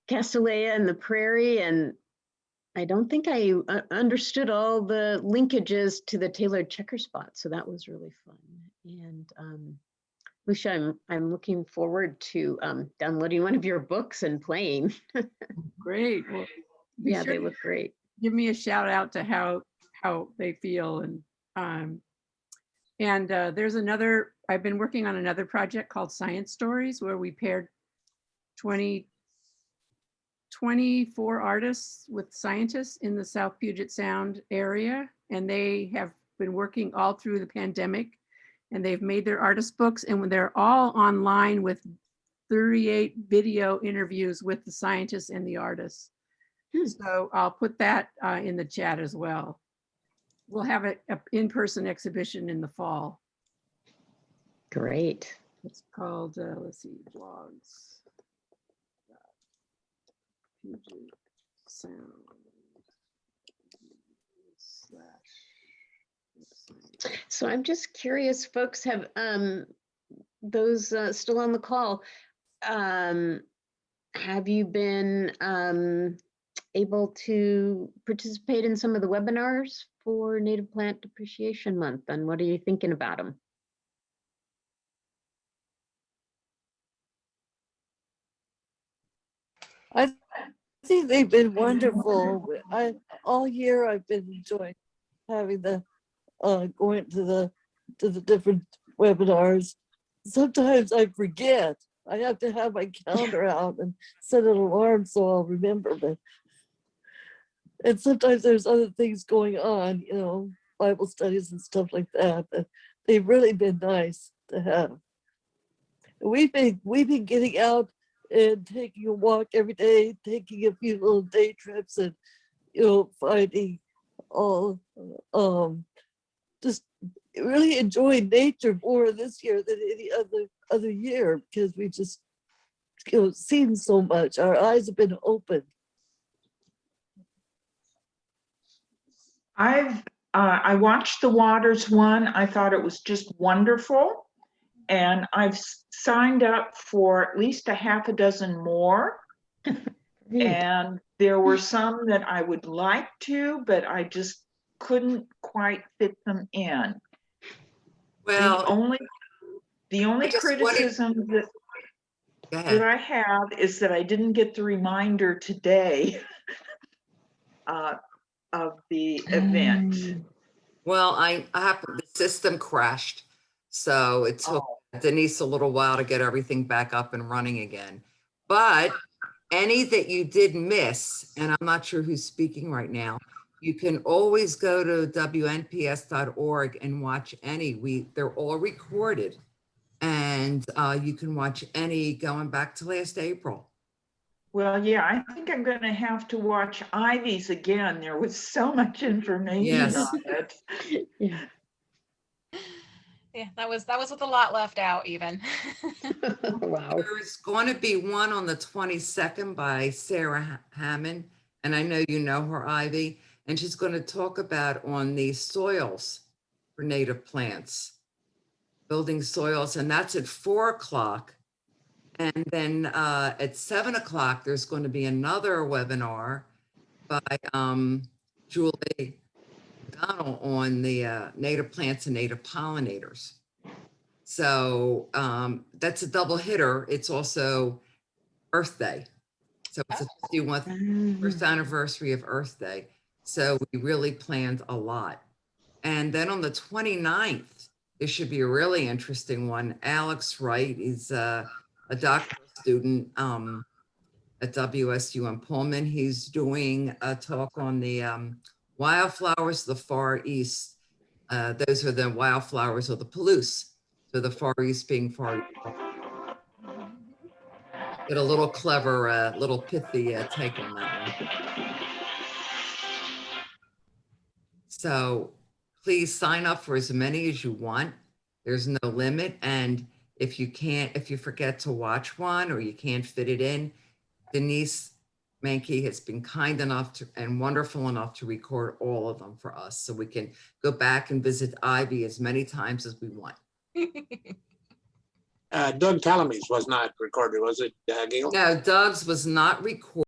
Castilleja and the Prairie, and I don't think I understood all the linkages to the tailored checker spot, so that was really fun. And Lucia, I'm looking forward to downloading one of your books and playing. Great. Well, yeah, they look great. Give me a shout out to how they feel, and there's another. I've been working on another project called Science Stories, where we paired 24 artists with scientists in the South Puget Sound area, and they have been working all through the pandemic, and they've made their artist books, and they're all online with 38 video interviews with the scientists and the artists. So I'll put that in the chat as well. We'll have an in-person exhibition in the fall. Great. It's called, let's see, blogs. Puget Sound / So I'm just curious, folks, have those still on the call, have you been able to participate in some of the webinars for Native Plant Appreciation Month, and what are you thinking about them? I think they've been wonderful. All year I've been enjoying having going to the different webinars. Sometimes I forget. I have to have my calendar out and set an alarm so I'll remember. And sometimes there's other things going on, Bible studies and stuff like that. But they've really been nice to have. We've been getting out and taking a walk every day, taking a few little day trips, and finding all just really enjoying nature more this year than any other year, because we just seen so much. Our eyes have been opened. I watched the Waters one. I thought it was just wonderful. And I've signed up for at least a half a dozen more. And there were some that I would like to, but I just couldn't quite fit them in. Well, The only I just wanted- criticism go that ahead. I have is that I didn't get the reminder today of the event. Well, the system crashed. So it took Denise a little while to get everything back up and running again. But any that you did miss, and I'm not sure who's speaking right now, you can always go to WNPS.org and watch any. They're all recorded, and you can watch any going back to last April. Well, yeah, I think I'm going to have to watch Ivy's again. There was so much information Yes. on it. Yeah. Yeah, that was with a lot left out even. Wow. There's going to be one on the 22nd by Sarah Hammond, and I know you know her, Ivy, and she's going to talk about on the soils for native plants, building soils, and that's at 4 o'clock. And then at 7 o'clock, there's going to be another webinar by Julie O'Donnell on the native plants and native pollinators. So that's a double hitter. It's also Earth Day. So it's a 51st first anniversary of Earth Day. So we really planned a lot. And then on the 29th, there should be a really interesting one. Alex Wright is a doctoral student at WSU in Pullman. He's doing a talk on the wildflowers of the Far East. Those are the wildflowers of the Palouse. So the Far East being far east. Get a little clever, little pithy take on that one. So please sign up for as many as you want. There's no limit. And if you forget to watch one or you can't fit it in, Denise Mankey has been kind enough and wonderful enough to record all of them for us. So we can go back and visit Ivy as many times as we want. Doug Talamis was not recorded, was it, Gail? No, Doug's was not recorded.